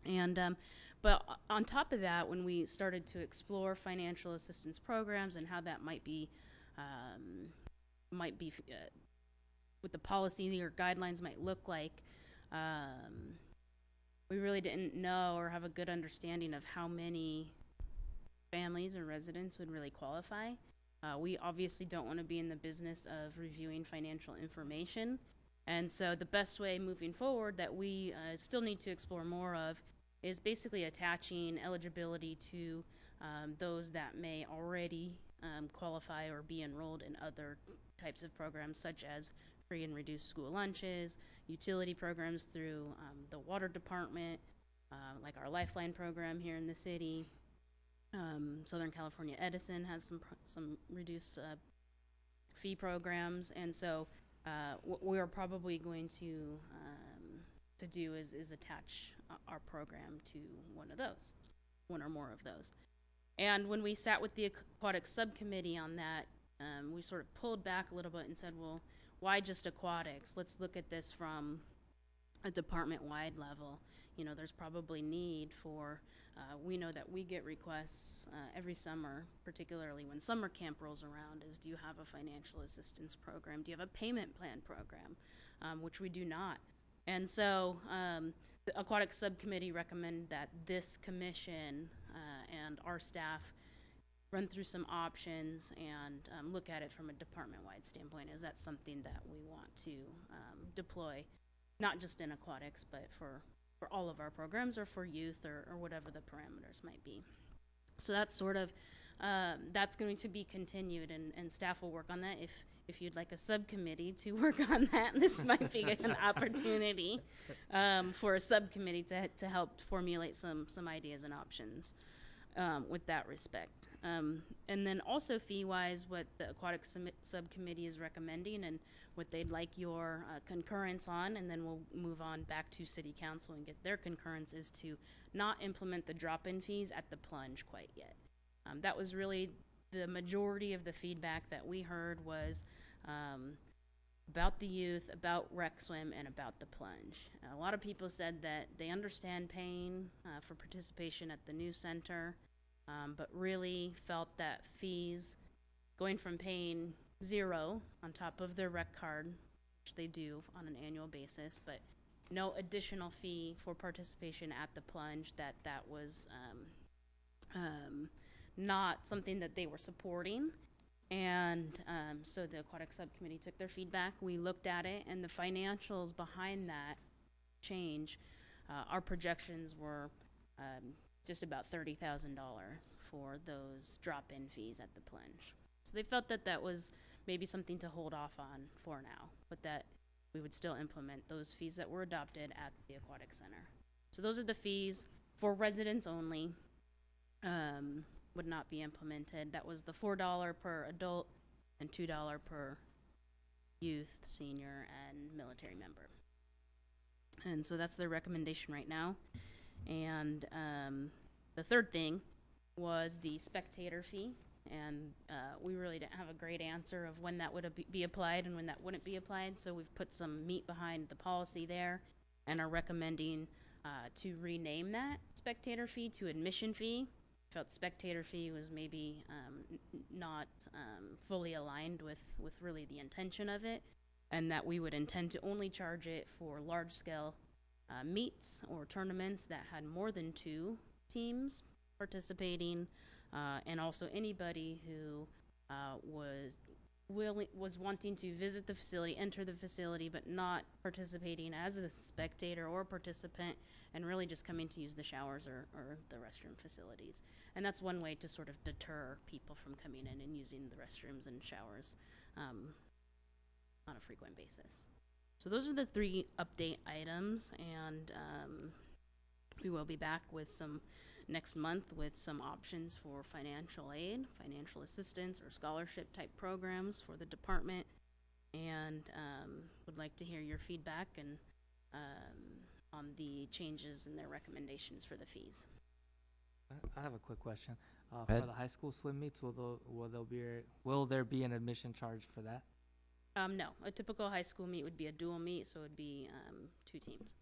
And but on top of that, when we started to explore financial assistance programs and how that might be what the policy or guidelines might look like, we really didn't know or have a good understanding of how many families or residents would really qualify. We obviously don't want to be in the business of reviewing financial information. And so the best way moving forward that we still need to explore more of is basically attaching eligibility to those that may already qualify or be enrolled in other types of programs, such as free and reduced school lunches, utility programs through the water department, like our Lifeline program here in the city. Southern California Edison has some reduced fee programs, and so what we're probably going to do is attach our program to one or more of those. And when we sat with the aquatics subcommittee on that, we sort of pulled back a little bit and said, well, why just aquatics? Let's look at this from a department-wide level. You know, there's probably need for, we know that we get requests every summer, particularly when summer camp rolls around, is do you have a financial assistance program? Do you have a payment plan program? Which we do not. And so the aquatics subcommittee recommended that this commission and our staff run through some options and look at it from a department-wide standpoint. Is that something that we want to deploy, not just in aquatics, but for all of our programs, or for youth, or whatever the parameters might be. So that's sort of, that's going to be continued, and staff will work on that. If you'd like a subcommittee to work on that, this might be an opportunity for a subcommittee to help formulate some ideas and options with that respect. And then also fee-wise, what the aquatics subcommittee is recommending and what they'd like your concurrence on, and then we'll move on back to City Council and get their concurrence, is to not implement the drop-in fees at the plunge quite yet. That was really the majority of the feedback that we heard was about the youth, about rec swim, and about the plunge. A lot of people said that they understand paying for participation at the new center, but really felt that fees going from paying $0 on top of their rec card, which they do on an annual basis, but no additional fee for participation at the plunge, that was not something that they were supporting. And so the aquatic subcommittee took their feedback. We looked at it, and the financials behind that change, our projections were just about $30,000 for those drop-in fees at the plunge. So they felt that that was maybe something to hold off on for now, but that we would still implement those fees that were adopted at the aquatic center. So those are the fees for residents only, would not be implemented. That was the $4 per adult and $2 per youth, senior, and military member. And so that's their recommendation right now. And the third thing was the spectator fee. And we really didn't have a great answer of when that would be applied and when that wouldn't be applied. So we've put some meat behind the policy there and are recommending to rename that spectator fee to admission fee. Felt spectator fee was maybe not fully aligned with really the intention of it, and that we would intend to only charge it for large-scale meets or tournaments that had more than 2 teams participating, and also anybody who was wanting to visit the facility, enter the facility, but not participating as a spectator or participant, and really just coming to use the showers or the restroom facilities. And that's one way to sort of deter people from coming in and using the restrooms and showers on a frequent basis. So those are the 3 update items, and we will be back with some next month with some options for financial aid, financial assistance, or scholarship type programs for the department, and would like to hear your feedback and on the changes and their recommendations for the fees. I have a quick question. Ed? For the high school swim meets, will there be an admission charge for that? No, a typical high school meet would be a dual meet, so it would be 2 teams.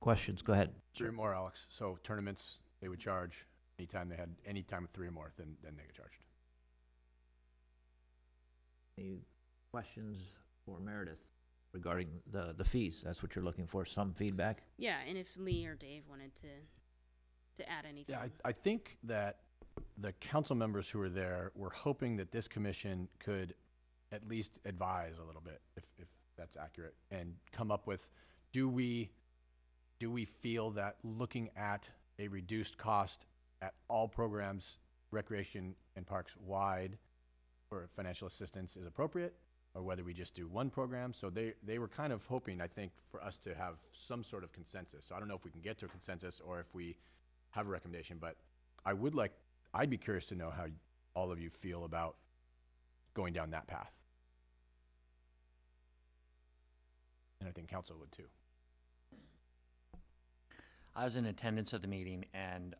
Questions? Go ahead. 3 or more, Alex. So tournaments, they would charge anytime they had any time with 3 or more, then they get charged. Any questions for Meredith regarding the fees? That's what you're looking for, some feedback? Yeah, and if Lee or Dave wanted to add anything. Yeah, I think that the council members who were there were hoping that this commission could at least advise a little bit, if that's accurate, and come up with, do we feel that looking at a reduced cost at all programs, recreation and parks wide, for financial assistance is appropriate, or whether we just do one program? So they were kind of hoping, I think, for us to have some sort of consensus. So I don't know if we can get to a consensus or if we have a recommendation, but I'd be curious to know how all of you feel about going down that path. And I think council would too. I was in attendance at the meeting, and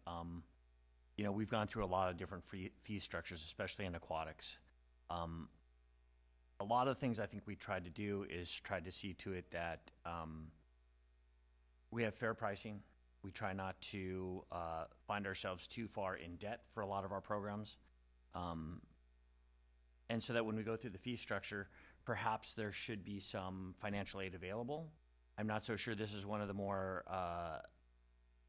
we've gone through a lot of different fee structures, especially in aquatics. A lot of things I think we tried to do is try to see to it that we have fair pricing. We try not to find ourselves too far in debt for a lot of our programs. And so that when we go through the fee structure, perhaps there should be some financial aid available. I'm not so sure this is one of the more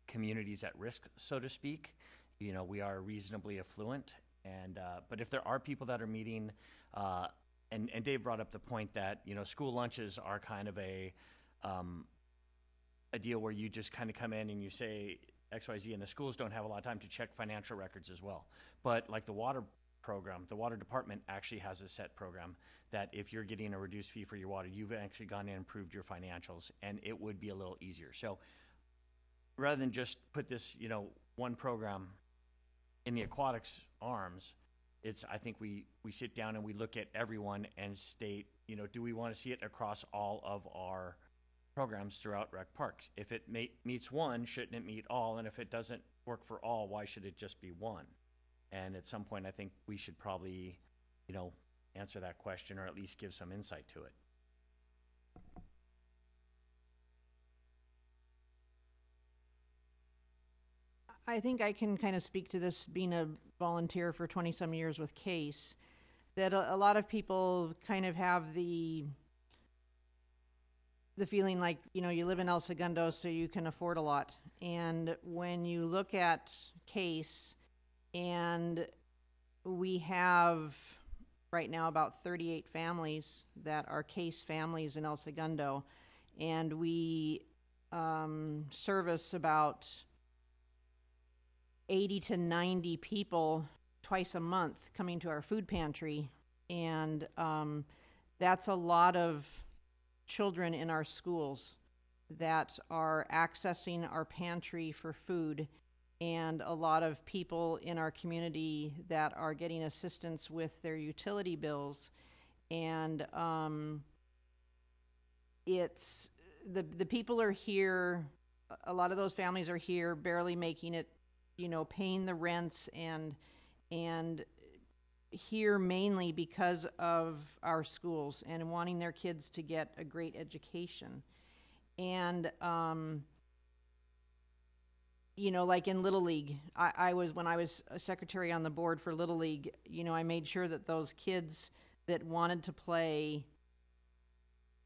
communities at risk, so to speak. We are reasonably affluent, and but if there are people that are meeting, and Dave brought up the point that school lunches are kind of a deal where you just kind of come in and you say XYZ, and the schools don't have a lot of time to check financial records as well. But like the water program, the water department actually has a set program that if you're getting a reduced fee for your water, you've actually gone in and improved your financials, and it would be a little easier. So rather than just put this, one program in the aquatics arms, I think we sit down and we look at everyone and state, do we want to see it across all of our programs throughout rec parks? If it meets one, shouldn't it meet all? And if it doesn't work for all, why should it just be one? And at some point, I think we should probably, answer that question, or at least give some insight to it. I think I can kind of speak to this, being a volunteer for 20-some years with CASE, that a lot of people kind of have the feeling like, you live in El Segundo, so you can afford a lot. And when you look at CASE, and we have right now about 38 families that are CASE families in El Segundo, and we service about 80 to 90 people twice a month coming to our food pantry, and that's a lot of children in our schools. that are accessing our pantry for food, and a lot of people in our community that are getting assistance with their utility bills. And it's the people are here. A lot of those families are here, barely making it, paying the rents, and here mainly because of our schools and wanting their kids to get a great education. And like in Little League, when I was a secretary on the board for Little League, I made sure that those kids that wanted to play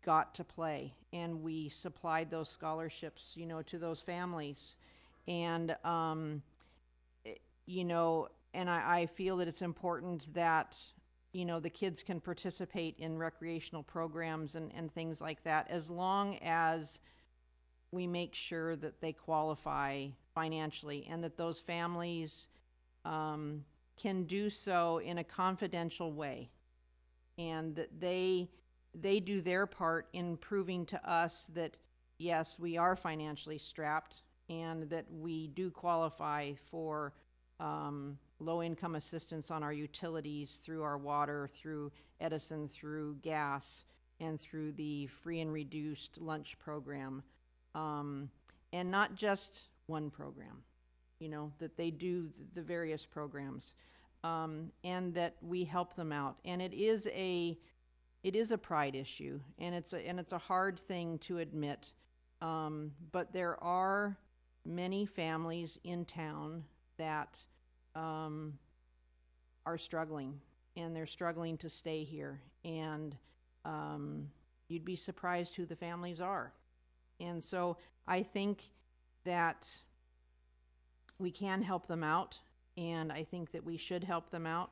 got to play, and we supplied those scholarships, to those families. And, and I feel that it's important that, the kids can participate in recreational programs and things like that, as long as we make sure that they qualify financially, and that those families can do so in a confidential way, and that they do their part in proving to us that, yes, we are financially strapped, and that we do qualify for low-income assistance on our utilities, through our water, through Edison, through gas, and through the free and reduced lunch program. And not just one program, that they do the various programs, and that we help them out. And it is a pride issue, and it's a hard thing to admit. But there are many families in town that are struggling, and they're struggling to stay here. And you'd be surprised who the families are. And so I think that we can help them out, and I think that we should help them out.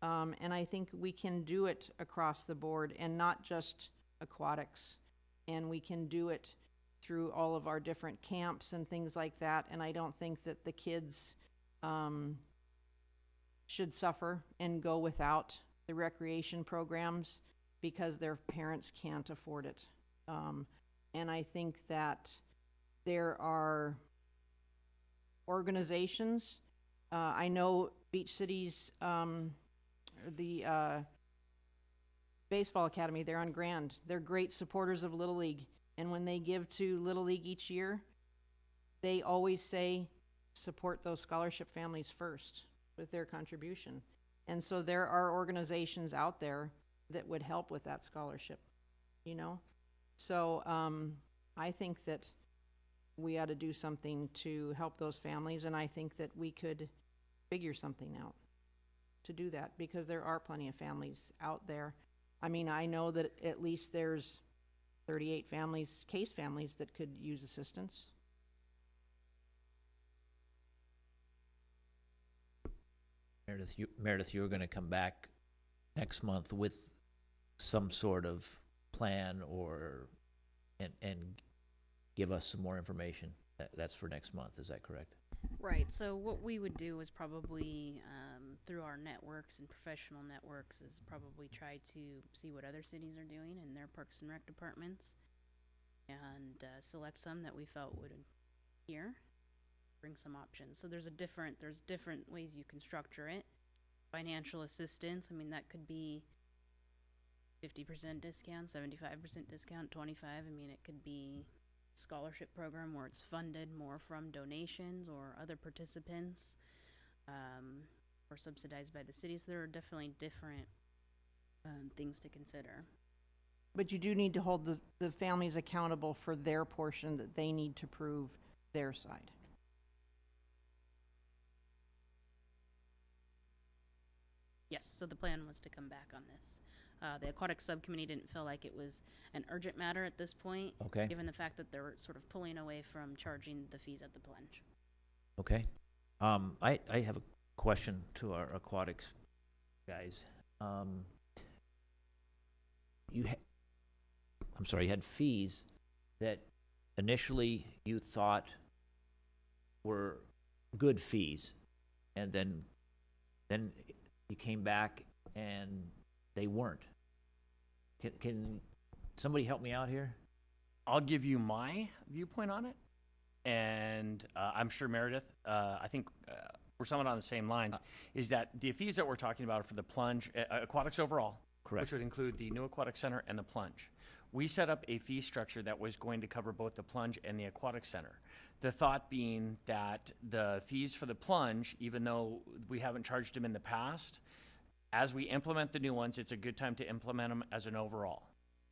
And I think we can do it across the board, and not just aquatics. And we can do it through all of our different camps and things like that. And I don't think that the kids should suffer and go without the recreation programs because their parents can't afford it. And I think that there are organizations, I know Beach City's, the baseball academy, they're on Grand. They're great supporters of Little League. And when they give to Little League each year, they always say, support those scholarship families first with their contribution. And so there are organizations out there that would help with that scholarship, So I think that we ought to do something to help those families, and I think that we could figure something out to do that, because there are plenty of families out there. I mean, I know that at least there's 38 families, case families, that could use assistance. Meredith, you're going to come back next month with some sort of plan and give us some more information. That's for next month, is that correct? Right. So what we would do is probably, through our networks and professional networks, is probably try to see what other cities are doing in their Parks and Rec departments, and select some that we felt would here, bring some options. So there's different ways you can structure it. Financial assistance, I mean, that could be 50% discount, 75% discount, 25. I mean, it could be scholarship program where it's funded more from donations or other participants, or subsidized by the city. So there are definitely different things to consider. But you do need to hold the families accountable for their portion that they need to prove their side. Yes, so the plan was to come back on this. The aquatic subcommittee didn't feel like it was an urgent matter at this point, Okay. given the fact that they're sort of pulling away from charging the fees at the plunge. Okay. I have a question to our aquatics guys. You had fees that initially you thought were good fees, and then you came back and they weren't. Can somebody help me out here? I'll give you my viewpoint on it, and I'm sure Meredith, I think we're somewhat on the same lines, is that the fees that we're talking about are for the plunge, aquatics overall, Correct. which would include the new aquatic center and the plunge. We set up a fee structure that was going to cover both the plunge and the aquatic center. The thought being that the fees for the plunge, even though we haven't charged them in the past, as we implement the new ones, it's a good time to implement them as an overall.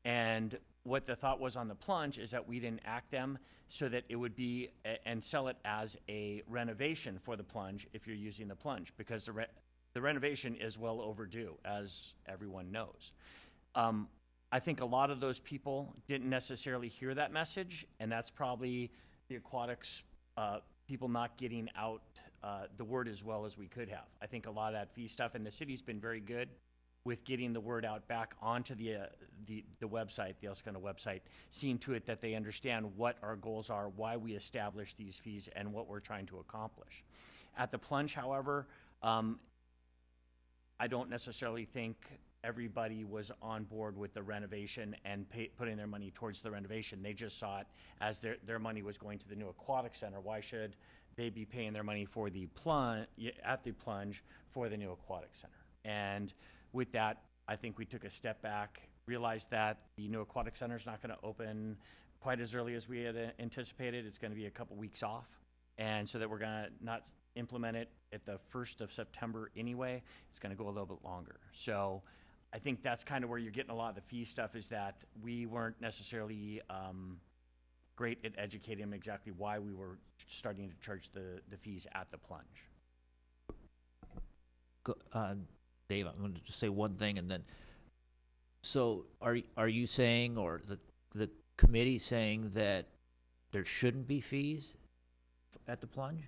And what the thought was on the plunge is that we'd enact them so that it would be, and sell it as a renovation for the plunge if you're using the plunge, because the renovation is well overdue, as everyone knows. I think a lot of those people didn't necessarily hear that message, and that's probably the aquatics people not getting out the word as well as we could have. I think a lot of that fee stuff, and the city's been very good with getting the word out back onto the website, the El Segundo website, seeing to it that they understand what our goals are, why we established these fees, and what we're trying to accomplish. At the plunge, however, I don't necessarily think everybody was on board with the renovation and putting their money towards the renovation. They just saw it as their money was going to the new aquatic center. Why should they be paying their money for the plunge for the new aquatic center? And with that, I think we took a step back, realized that the new aquatic center is not going to open quite as early as we had anticipated. It's going to be a couple weeks off, and so that we're going to not implement it at the 1st of September anyway. It's going to go a little bit longer. So I think that's kind of where you're getting a lot of the fee stuff, is that we weren't necessarily great at educating them exactly why we were starting to charge the fees at the plunge. Dave, I'm going to just say one thing, and then, so are you saying, or the committee saying, that there shouldn't be fees at the plunge?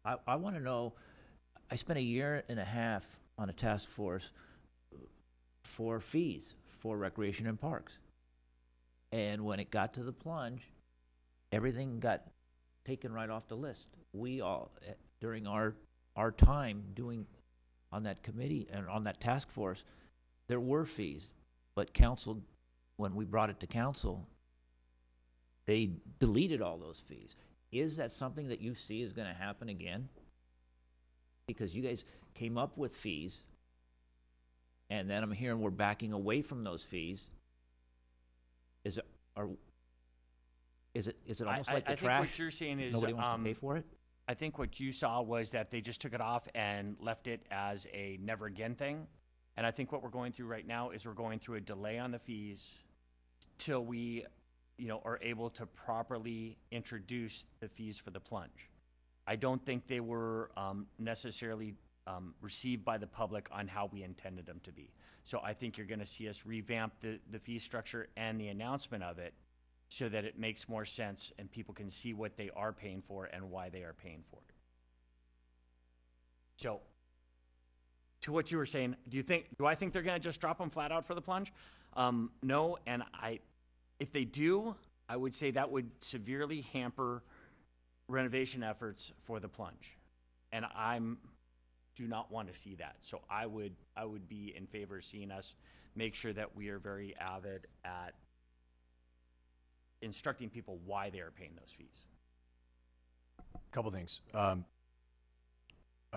I want to know. I spent 1.5 years on a task force for fees for recreation and parks, and when it got to the plunge, everything got taken right off the list. We all, during our time doing on that committee and on that task force, there were fees, but council, when we brought it to council, they deleted all those fees. Is that something that you see is going to happen again? Because you guys came up with fees, and then I'm hearing we're backing away from those fees. Is it almost like the trash? I think what you're saying is nobody wants to pay for it? I think what you saw was that they just took it off and left it as a never again thing. And I think what we're going through right now is we're going through a delay on the fees till we, are able to properly introduce the fees for the plunge. I don't think they were necessarily received by the public on how we intended them to be. So I think you're going to see us revamp the fee structure and the announcement of it, so that it makes more sense and people can see what they are paying for and why they are paying for it. So, to what you were saying, do I think they're going to just drop them flat out for the plunge? No, and if they do, I would say that would severely hamper renovation efforts for the plunge, and do not want to see that. So I would be in favor of seeing us make sure that we are very avid at instructing people why they are paying those fees. A couple things.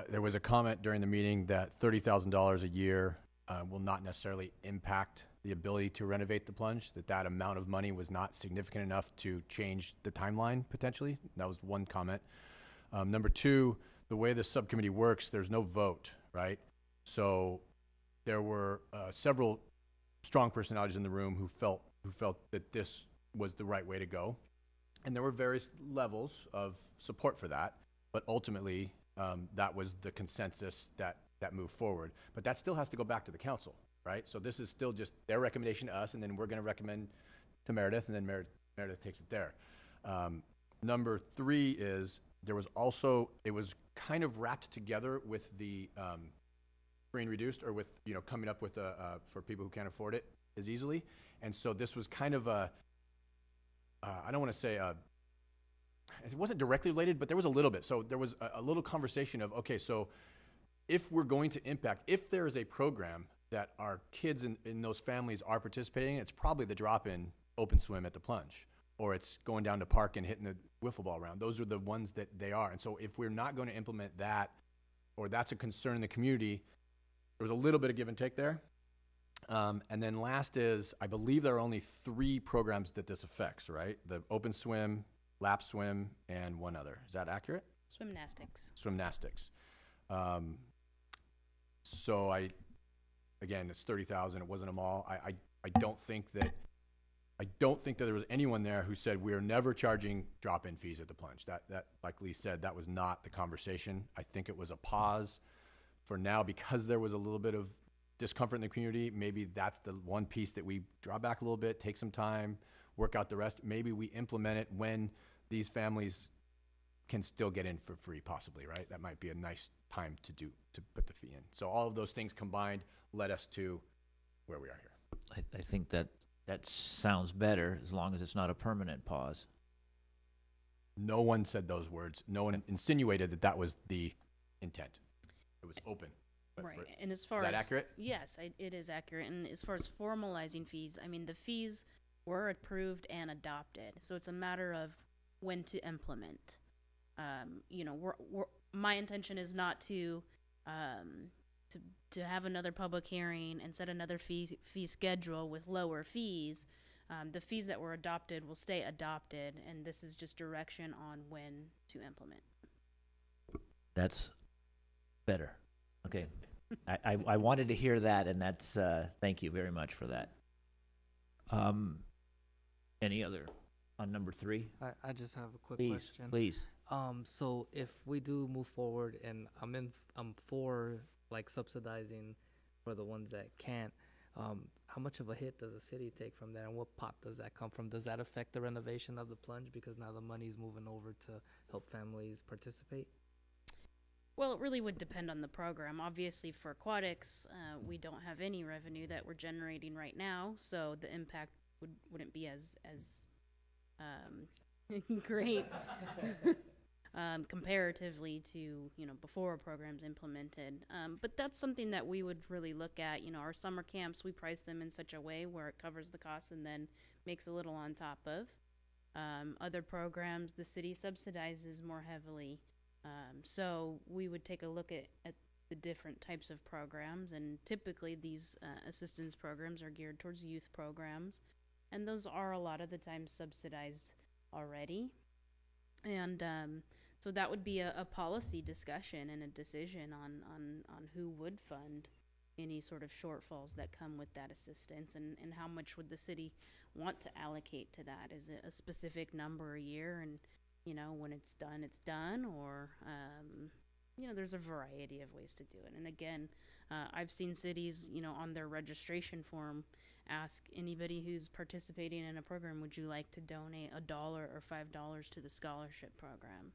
There was a comment during the meeting that $30,000 a year will not necessarily impact the ability to renovate the plunge, that amount of money was not significant enough to change the timeline potentially. That was one comment. Number two, the way the subcommittee works, there's no vote, right? So there were several strong personalities in the room who felt that this was the right way to go. And there were various levels of support for that, but ultimately that was the consensus that moved forward. But that still has to go back to the council, right? So this is still just their recommendation to us, and then we're going to recommend to Meredith, and then Meredith takes it there. Number three is it was kind of wrapped together with the free and reduced, or with, coming up with for people who can't afford it as easily. And so this was kind of I don't want to say it wasn't directly related, but there was a little bit. So there was a little conversation of, okay, so if we're going to impact, if there is a program that our kids in those families are participating in, it's probably the drop-in open swim at the plunge, or it's going down to park and hitting the wiffle ball round. Those are the ones that they are. And so if we're not going to implement that, or that's a concern in the community, there was a little bit of give and take there. And then last is, I believe there are only 3 programs that this affects, right? The open swim, lap swim, and one other. Is that accurate? Swimnastics. Swimnastics. So again, it's 30,000. It wasn't them all. I don't think that there was anyone there who said we are never charging drop-in fees at the plunge. That, like Lee said, that was not the conversation. I think it was a pause for now because there was a little bit of discomfort in the community. Maybe that's the one piece that we draw back a little bit, take some time, work out the rest. Maybe we implement it when these families can still get in for free, possibly, right? That might be a nice time to put the fee in. So all of those things combined led us to where we are here. I think that sounds better as long as it's not a permanent pause. No one said those words. No one insinuated that was the intent. It was open. Right. And as far is that as accurate? Yes, it is accurate. And as far as formalizing fees, I mean, the fees were approved and adopted. So it's a matter of when to implement. My intention is not to have another public hearing and set another fee schedule with lower fees. The fees that were adopted will stay adopted, and this is just direction on when to implement. That's better. Okay. I wanted to hear that, and that's thank you very much for that. Any other on number 3? I just have a quick Please, question. please. So if we do move forward, and I'm for like subsidizing for the ones that can't, how much of a hit does the city take from that, and what pot does that come from? Does that affect the renovation of the plunge because now the money's moving over to help families participate? Well, it really would depend on the program. Obviously, for aquatics, we don't have any revenue that we're generating right now, so the impact wouldn't be as great comparatively to before a program's implemented. But that's something that we would really look at. Our summer camps, we price them in such a way where it covers the costs and then makes a little on top of. Other programs, the city subsidizes more heavily. So we would take a look at the different types of programs, and typically these assistance programs are geared towards youth programs, and those are a lot of the time subsidized already. And so that would be a policy discussion and a decision on who would fund any sort of shortfalls that come with that assistance, and how much would the city want to allocate to that. Is it a specific number a year, and when it's done, or, there's a variety of ways to do it. And again, I've seen cities, on their registration form ask anybody who's participating in a program, would you like to donate $1 or $5 to the scholarship program?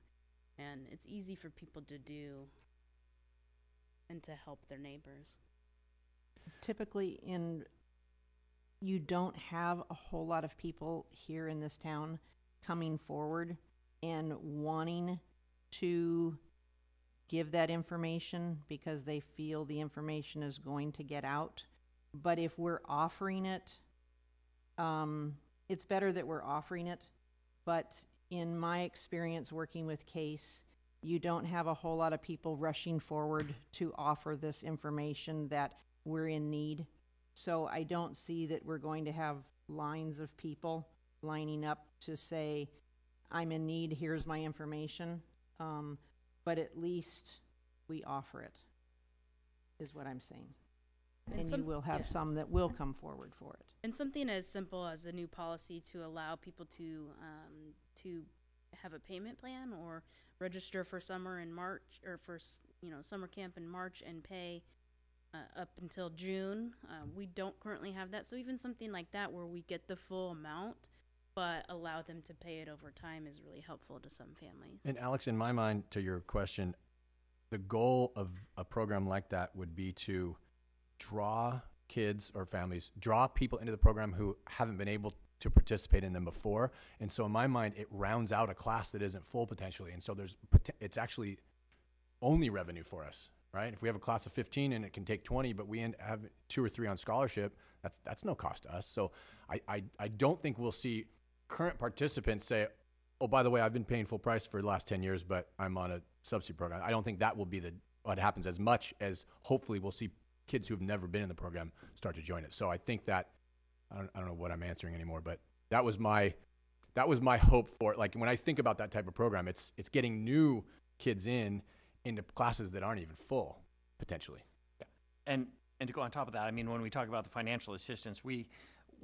And it's easy for people to do and to help their neighbors. Typically you don't have a whole lot of people here in this town coming forward and wanting to give that information because they feel the information is going to get out. But if we're offering it, it's better that we're offering it. But in my experience working with CASE, you don't have a whole lot of people rushing forward to offer this information that we're in need. So I don't see that we're going to have lines of people lining up to say, I'm in need, here's my information. But at least we offer it, is what I'm saying. And you will have some that will come forward for it. And something as simple as a new policy to allow people to have a payment plan or register for summer in March, or for summer camp in March and pay up until June. We don't currently have that. So even something like that where we get the full amount but allow them to pay it over time is really helpful to some families. And Alex, in my mind, to your question, the goal of a program like that would be to draw kids or families, draw people into the program who haven't been able to participate in them before. And so in my mind, it rounds out a class that isn't full potentially. And so it's actually only revenue for us, right? If we have a class of 15 and it can take 20, but we have 2 or 3 on scholarship, that's no cost to us. So I don't think we'll see current participants say, oh, by the way, I've been paying full price for the last 10 years, but I'm on a subsidy program. I don't think that will be what happens as much as hopefully we'll see kids who have never been in the program start to join it. So I think that, I don't know what I'm answering anymore, but that was my hope for it. Like when I think about that type of program, it's getting new kids into classes that aren't even full, potentially. And to go on top of that, I mean, when we talk about the financial assistance, we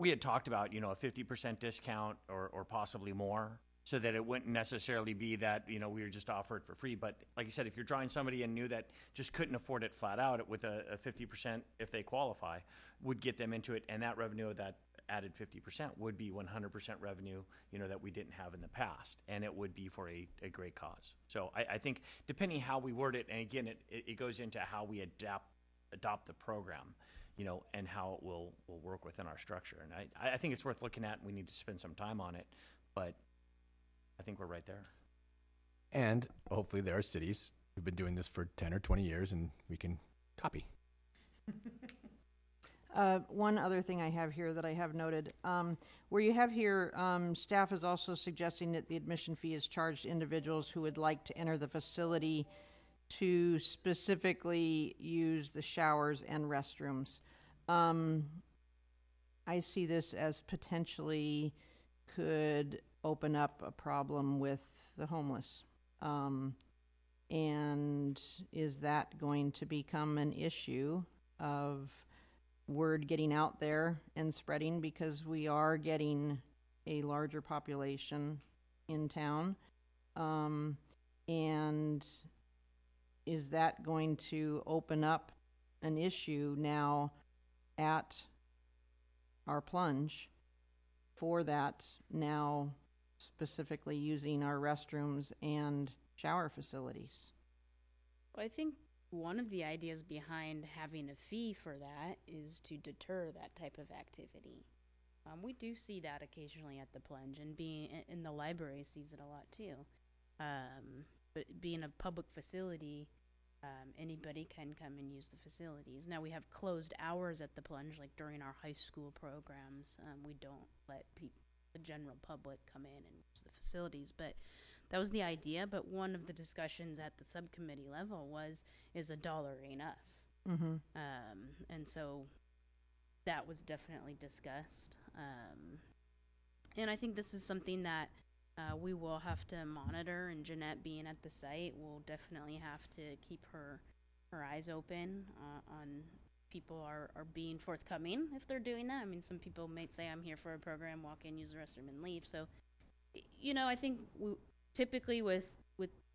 had talked about, a 50% discount or possibly more, so that it wouldn't necessarily be that, we were just offered for free. But like you said, if you're drawing somebody and knew that just couldn't afford it flat out, with a 50%, if they qualify, would get them into it. And that revenue of that added 50% would be 100% revenue, that we didn't have in the past. And it would be for a great cause. So I think depending how we word it, and again, it goes into how we adopt the program, and how it will work within our structure. And I think it's worth looking at, and we need to spend some time on it, but I think we're right there. And hopefully there are cities who've been doing this for 10 or 20 years, and we can copy. One other thing I have here that I have noted, where you have here, staff is also suggesting that the admission fee is charged to individuals who would like to enter the facility to specifically use the showers and restrooms. I see this as potentially could open up a problem with the homeless. And is that going to become an issue of word getting out there and spreading, because we are getting a larger population in town? And is that going to open up an issue now at our plunge for that, now specifically using our restrooms and shower facilities? Well, I think one of the ideas behind having a fee for that is to deter that type of activity. We do see that occasionally at the plunge, and being in the library sees it a lot too. But being a public facility, anybody can come and use the facilities. Now we have closed hours at the plunge, like during our high school programs. We don't let the general public come in and use the facilities, but that was the idea. But one of the discussions at the subcommittee level is $1 enough? Mm-hmm. And so that was definitely discussed. And I think this is something that we will have to monitor, and Jeanette, being at the site, will definitely have to keep her eyes open on people are being forthcoming if they're doing that. I mean, some people might say, I'm here for a program, walk in, use the restroom, and leave. So, I think typically with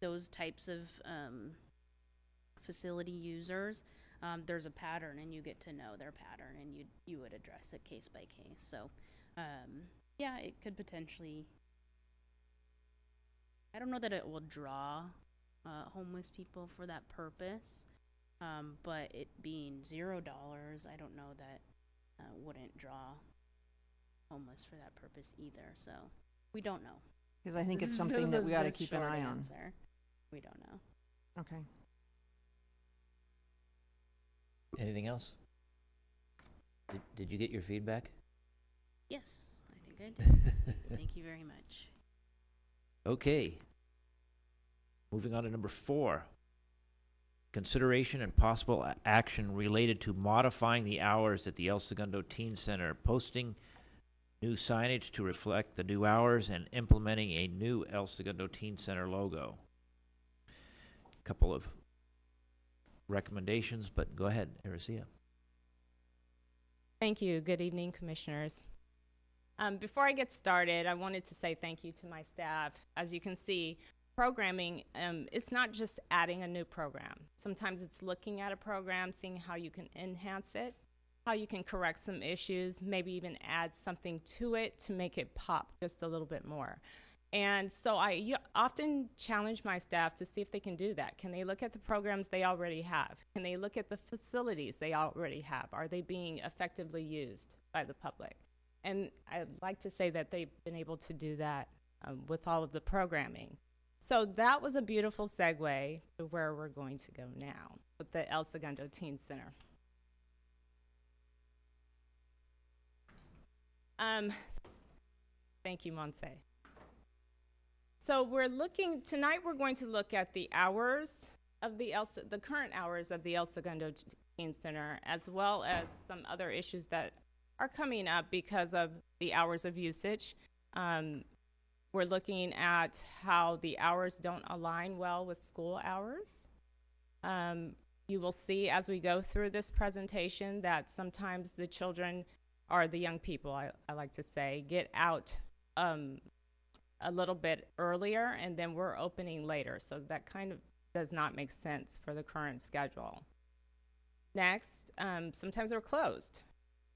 those types of facility users, there's a pattern, and you get to know their pattern, and you would address it case by case. So, yeah, it could potentially, I don't know that it will draw homeless people for that purpose, but it being $0, I don't know that wouldn't draw homeless for that purpose either. So we don't know. Because I think it's something that we ought to keep an eye on. We don't know. Okay. Anything else? Did you get your feedback? Yes, I think I did. Thank you very much. Okay. Moving on to number 4. Consideration and possible action related to modifying the hours at the El Segundo Teen Center, posting new signage to reflect the new hours, and implementing a new El Segundo Teen Center logo. A couple of recommendations, but go ahead, Erisea. Thank you. Good evening, commissioners. Before I get started, I wanted to say thank you to my staff. As you can see, programming, it's not just adding a new program. Sometimes it's looking at a program, seeing how you can enhance it, how you can correct some issues, maybe even add something to it to make it pop just a little bit more. And so I often challenge my staff to see if they can do that. Can they look at the programs they already have? Can they look at the facilities they already have? Are they being effectively used by the public? And I'd like to say that they've been able to do that with all of the programming. So that was a beautiful segue to where we're going to go now with the El Segundo Teen Center. Thank you, Monse. So tonight we're going to look at the hours of the current hours of the El Segundo Teen Center, as well as some other issues that are coming up because of the hours of usage. We're looking at how the hours don't align well with school hours. You will see as we go through this presentation that sometimes the children, or the young people, I like to say, get out a little bit earlier, and then we're opening later. So that kind of does not make sense for the current schedule. Next, sometimes they're closed.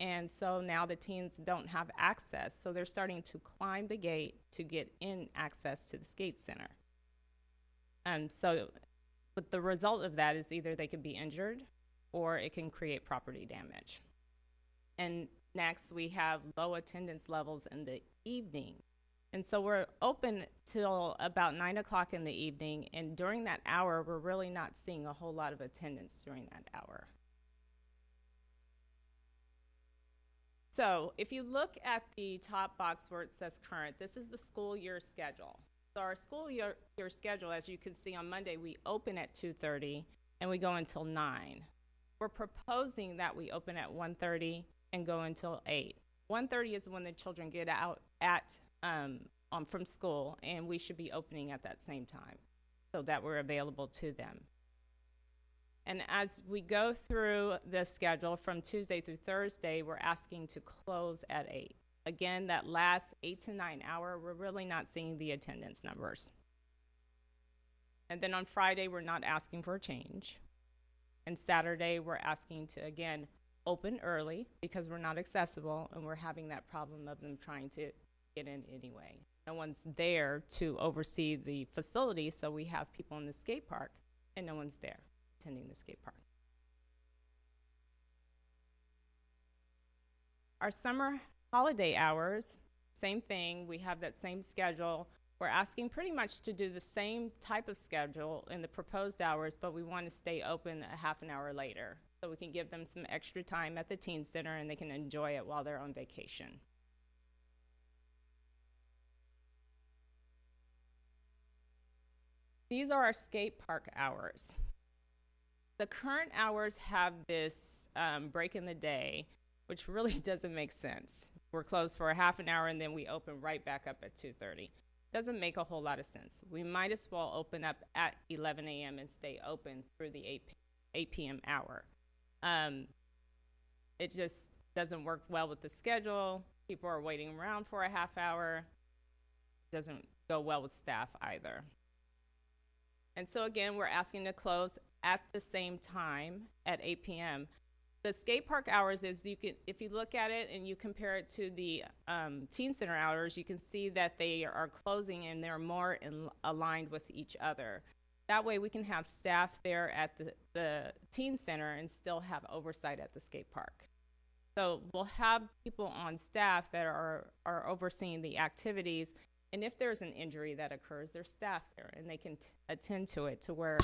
And so now the teens don't have access. So they're starting to climb the gate to get in access to the skate center. But the result of that is either they can be injured or it can create property damage. And next, we have low attendance levels in the evening. And so we're open till about 9 o'clock in the evening, and during that hour, we're really not seeing a whole lot of attendance during that hour. So if you look at the top box where it says current, this is the school year schedule. So our school year schedule, as you can see on Monday, we open at 2:30 and we go until 9. We're proposing that we open at 1:30 and go until 8. 1:30 is when the children get out from school, and we should be opening at that same time so that we're available to them. And as we go through the schedule from Tuesday through Thursday, we're asking to close at 8. Again, that last 8 to 9 hour, we're really not seeing the attendance numbers. And then on Friday, we're not asking for a change. And Saturday, we're asking to, again, open early because we're not accessible, and we're having that problem of them trying to get in anyway. No one's there to oversee the facility, so we have people in the skate park, and no one's there attending the skate park. Our summer holiday hours, same thing. We have that same schedule. We're asking pretty much to do the same type of schedule in the proposed hours, but we want to stay open a half an hour later so we can give them some extra time at the teen center and they can enjoy it while they're on vacation. These are our skate park hours. The current hours have this break in the day, which really doesn't make sense. We're closed for a half an hour and then we open right back up at 2:30. Doesn't make a whole lot of sense. We might as well open up at 11 a.m. and stay open through the 8 p.m. hour. It just doesn't work well with the schedule. People are waiting around for a half hour. Doesn't go well with staff either. And so again, we're asking to close at the same time at 8 p.m. The skate park hours is, if you look at it and you compare it to the teen center hours, you can see that they are closing and they're more aligned with each other. That way we can have staff there at the teen center and still have oversight at the skate park. So we'll have people on staff that are overseeing the activities, and if there's an injury that occurs, there's staff there and they can attend to it, to where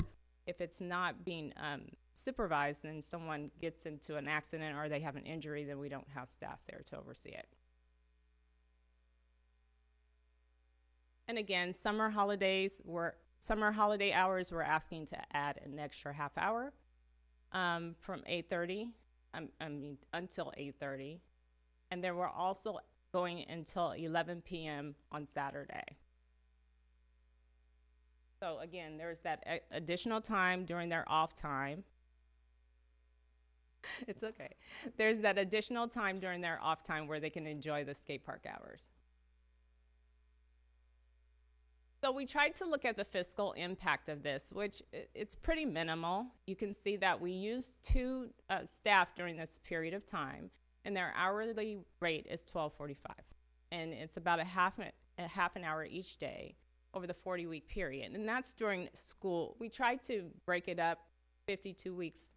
if it's not being supervised and someone gets into an accident or they have an injury, then we don't have staff there to oversee it. And again, summer holiday hours, we're asking to add an extra half hour from 8:30, until 8:30. And then we're also going until 11 p.m. on Saturday. So again, there's that additional time during their off time. It's okay. There's that additional time during their off time where they can enjoy the skate park hours. So we tried to look at the fiscal impact of this, which it's pretty minimal. You can see that we used 2 staff during this period of time, and their hourly rate is $12.45, and it's about a half an hour each day over the 40-week period, and that's during school. We tried to break it up 52 weeks,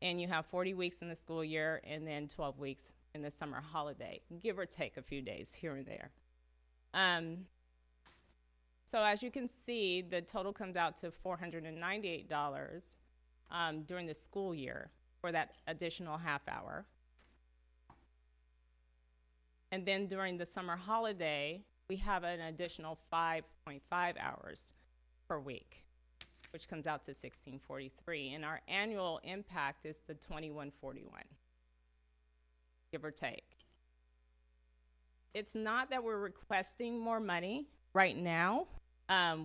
and you have 40 weeks in the school year and then 12 weeks in the summer holiday, give or take a few days here and there. So as you can see, the total comes out to $498 during the school year for that additional half hour. And then during the summer holiday, we have an additional 5.5 hours per week, which comes out to 1643. And our annual impact is the 2141, give or take. It's not that we're requesting more money right now.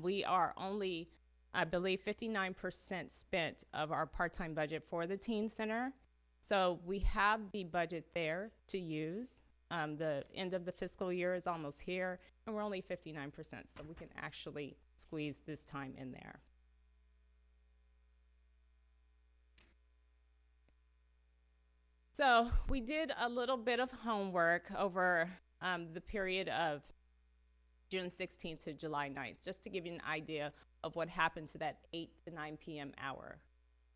We are only, I believe, 59% spent of our part-time budget for the teen center. So we have the budget there to use. The end of the fiscal year is almost here, and we're only 59%, so we can actually squeeze this time in there. So we did a little bit of homework over the period of June 16th to July 9th, just to give you an idea of what happened to that 8 to 9 p.m. hour.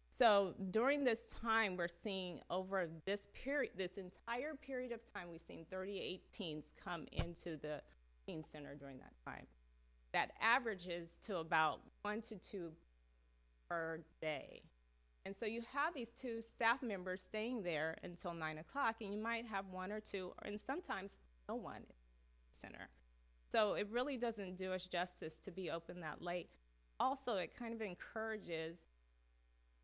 So during this time, we're seeing over this period, this entire period of time, we've seen 38 teens come into the teen center during that time. That averages to about 1 to 2 per day. And so you have these 2 staff members staying there until 9 o'clock, and you might have 1 or 2, and sometimes no one in the center. So it really doesn't do us justice to be open that late. Also, it kind of encourages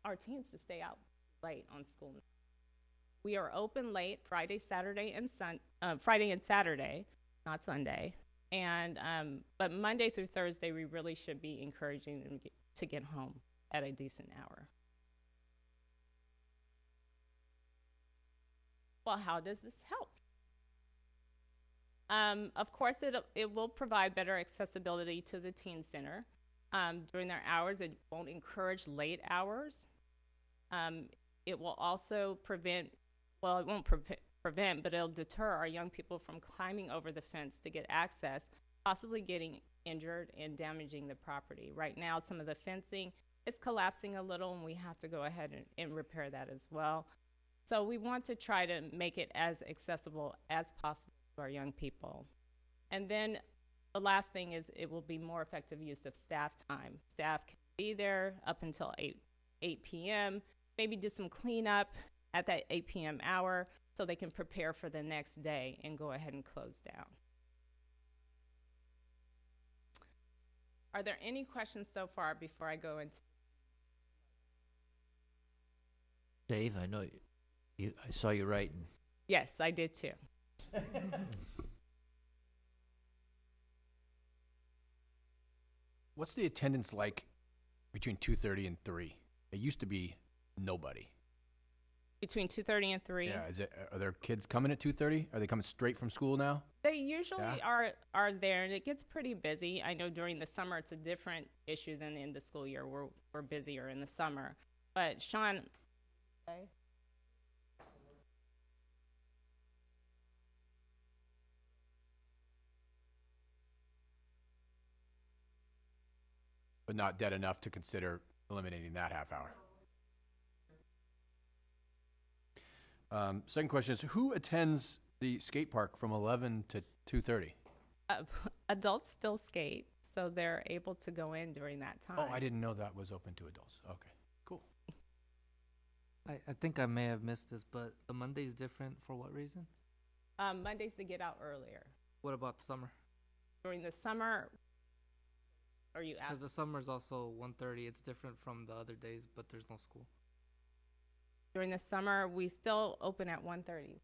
our teens to stay out late on school night. We are open late Friday, Saturday, and Friday and Saturday, not Sunday. And but Monday through Thursday, we really should be encouraging them to get home at a decent hour. Well, how does this help? Of course, it will provide better accessibility to the teen center. During their hours, it won't encourage late hours. It will also prevent, well, it won't prevent, but it'll deter our young people from climbing over the fence to get access, possibly getting injured and damaging the property. Right now, some of the fencing is collapsing a little, and we have to go ahead and repair that as well. So we want to try to make it as accessible as possible to our young people. And then the last thing is it will be more effective use of staff time. Staff can be there up until 8 p.m., maybe do some cleanup at that 8 p.m. hour so they can prepare for the next day and go ahead and close down. Are there any questions so far before I go into? Dave, I know I saw you writing. Yes, I did too. What's the attendance like between 2:30 and 3? It used to be nobody. Between 2:30 and 3? Yeah, are there kids coming at 2:30? Are they coming straight from school now? They usually are there, and it gets pretty busy. I know during the summer it's a different issue than in the school year. We're busier in the summer. But Sean, okay. But not dead enough to consider eliminating that half hour. Second question is, who attends the skate park from 11 to 2:30? Adults still skate, so they're able to go in during that time. Oh, I didn't know that was open to adults. Okay, cool. I think I may have missed this, but the Monday's different for what reason? Mondays they get out earlier. What about summer? During the summer, are you asking? Because the summer's also 1:30. It's different from the other days, but there's no school. During the summer, we still open at 1:30.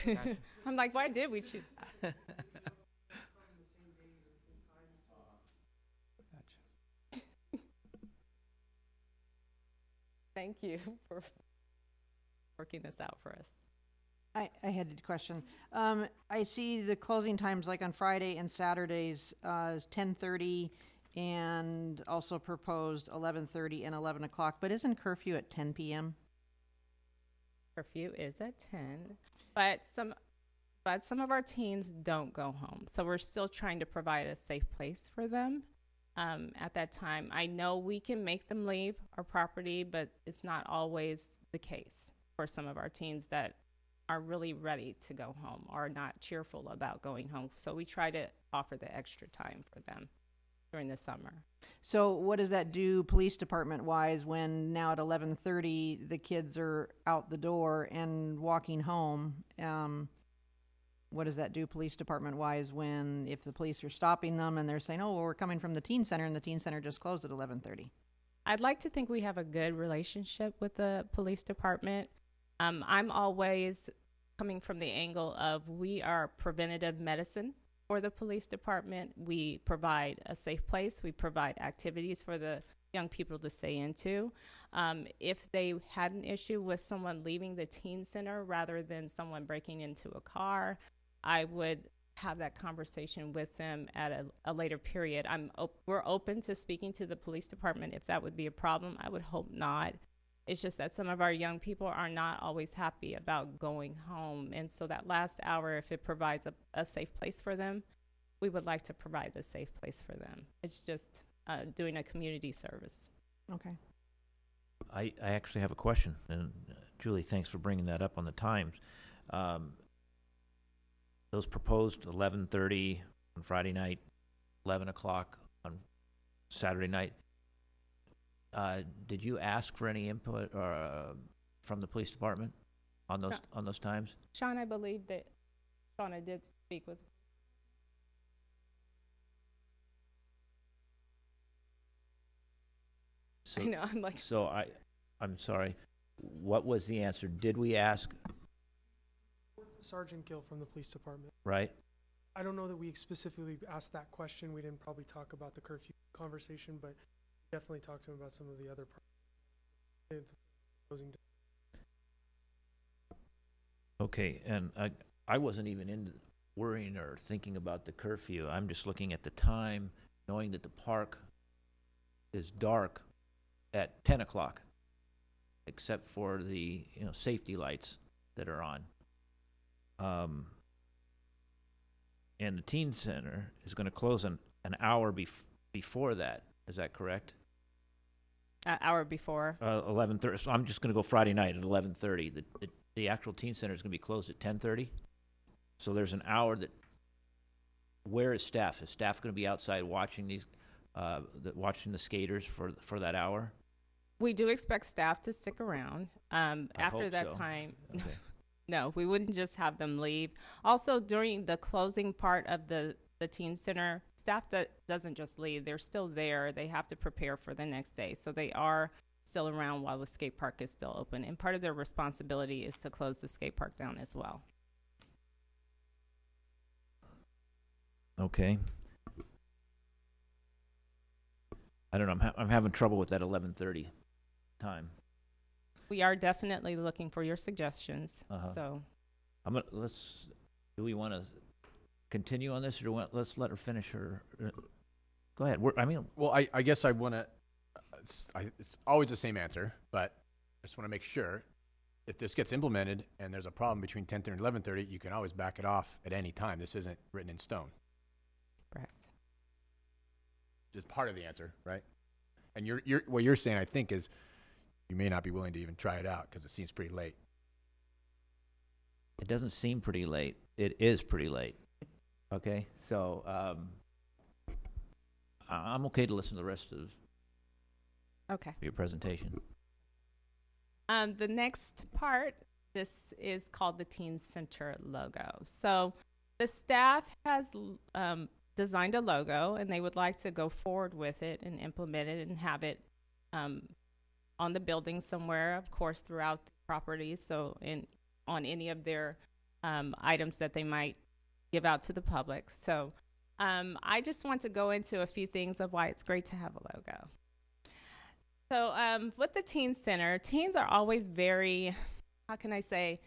Gotcha. I'm like, why did we choose that? Thank you for working this out for us. I had a question. I see the closing times like on Friday and Saturdays, 10:30 and also proposed 11:30 and 11 o'clock, but isn't curfew at 10 p.m.? Curfew is at 10, but some of our teens don't go home. So we're still trying to provide a safe place for them at that time. I know we can make them leave our property, but it's not always the case for some of our teens that are really ready to go home or not cheerful about going home. So we try to offer the extra time for them during the summer. So what does that do police department wise when now at 11:30 the kids are out the door and walking home? What does that do police department wise when if the police are stopping them and they're saying, "Oh, well, we're coming from the teen center," and the teen center just closed at 11:30? I'd like to think we have a good relationship with the police department. I'm always coming from the angle of we are preventative medicine for the police department. We provide a safe place. We provide activities for the young people to stay into. If they had an issue with someone leaving the teen center rather than someone breaking into a car, I would have that conversation with them at a later period. We're open to speaking to the police department if that would be a problem. I would hope not. It's just that some of our young people are not always happy about going home. And so that last hour, if it provides a safe place for them, we would like to provide a safe place for them. It's just doing a community service. Okay. I actually have a question, and Julie, thanks for bringing that up on the times. Those proposed 11:30 on Friday night, 11 o'clock on Saturday night. Did you ask for any input from the police department on those times? Sean, I believe that Shauna did speak with. So, I know, I'm like. So I'm sorry. What was the answer? Did we ask? Sergeant Gill from the police department. Right. I don't know that we specifically asked that question. We didn't probably talk about the curfew conversation, but definitely talked to him about some of the other parts. Okay, and I wasn't even in worrying or thinking about the curfew. I'm just looking at the time, knowing that the park is dark at 10 o'clock, except for the safety lights that are on. And the teen center is going to close an hour before that. Is that correct? An hour before. 11:30. So I'm just going to go Friday night at 11:30. The actual teen center is going to be closed at 10:30. So there's an hour that. Where is staff? Is staff going to be outside watching watching the skaters for that hour? We do expect staff to stick around after that time. Okay. No, we wouldn't just have them leave. Also, during the closing part of the teen center, staff that doesn't just leave. They're still there. They have to prepare for the next day. So they are still around while the skate park is still open. And part of their responsibility is to close the skate park down as well. Okay. I don't know. I'm having trouble with that 11:30 time. We are definitely looking for your suggestions. So, do we want to continue on this, or let's let her finish her? Go ahead. Well, I guess I want to. It's always the same answer, but I just want to make sure if this gets implemented and there's a problem between 10:30 and 11:30, you can always back it off at any time. This isn't written in stone. Correct. Just part of the answer, right? And what you're saying, I think, is you may not be willing to even try it out because it seems pretty late. It doesn't seem pretty late. It is pretty late. Okay, so I'm okay to listen to the rest of your presentation. The next part, this is called the Teen Center logo. So the staff has designed a logo, and they would like to go forward with it and implement it and have it on the building somewhere, of course, throughout the property. So on any of their items that they might give out to the public. So I just want to go into a few things of why it's great to have a logo. So with the Teen Center, teens are always very, how can I say,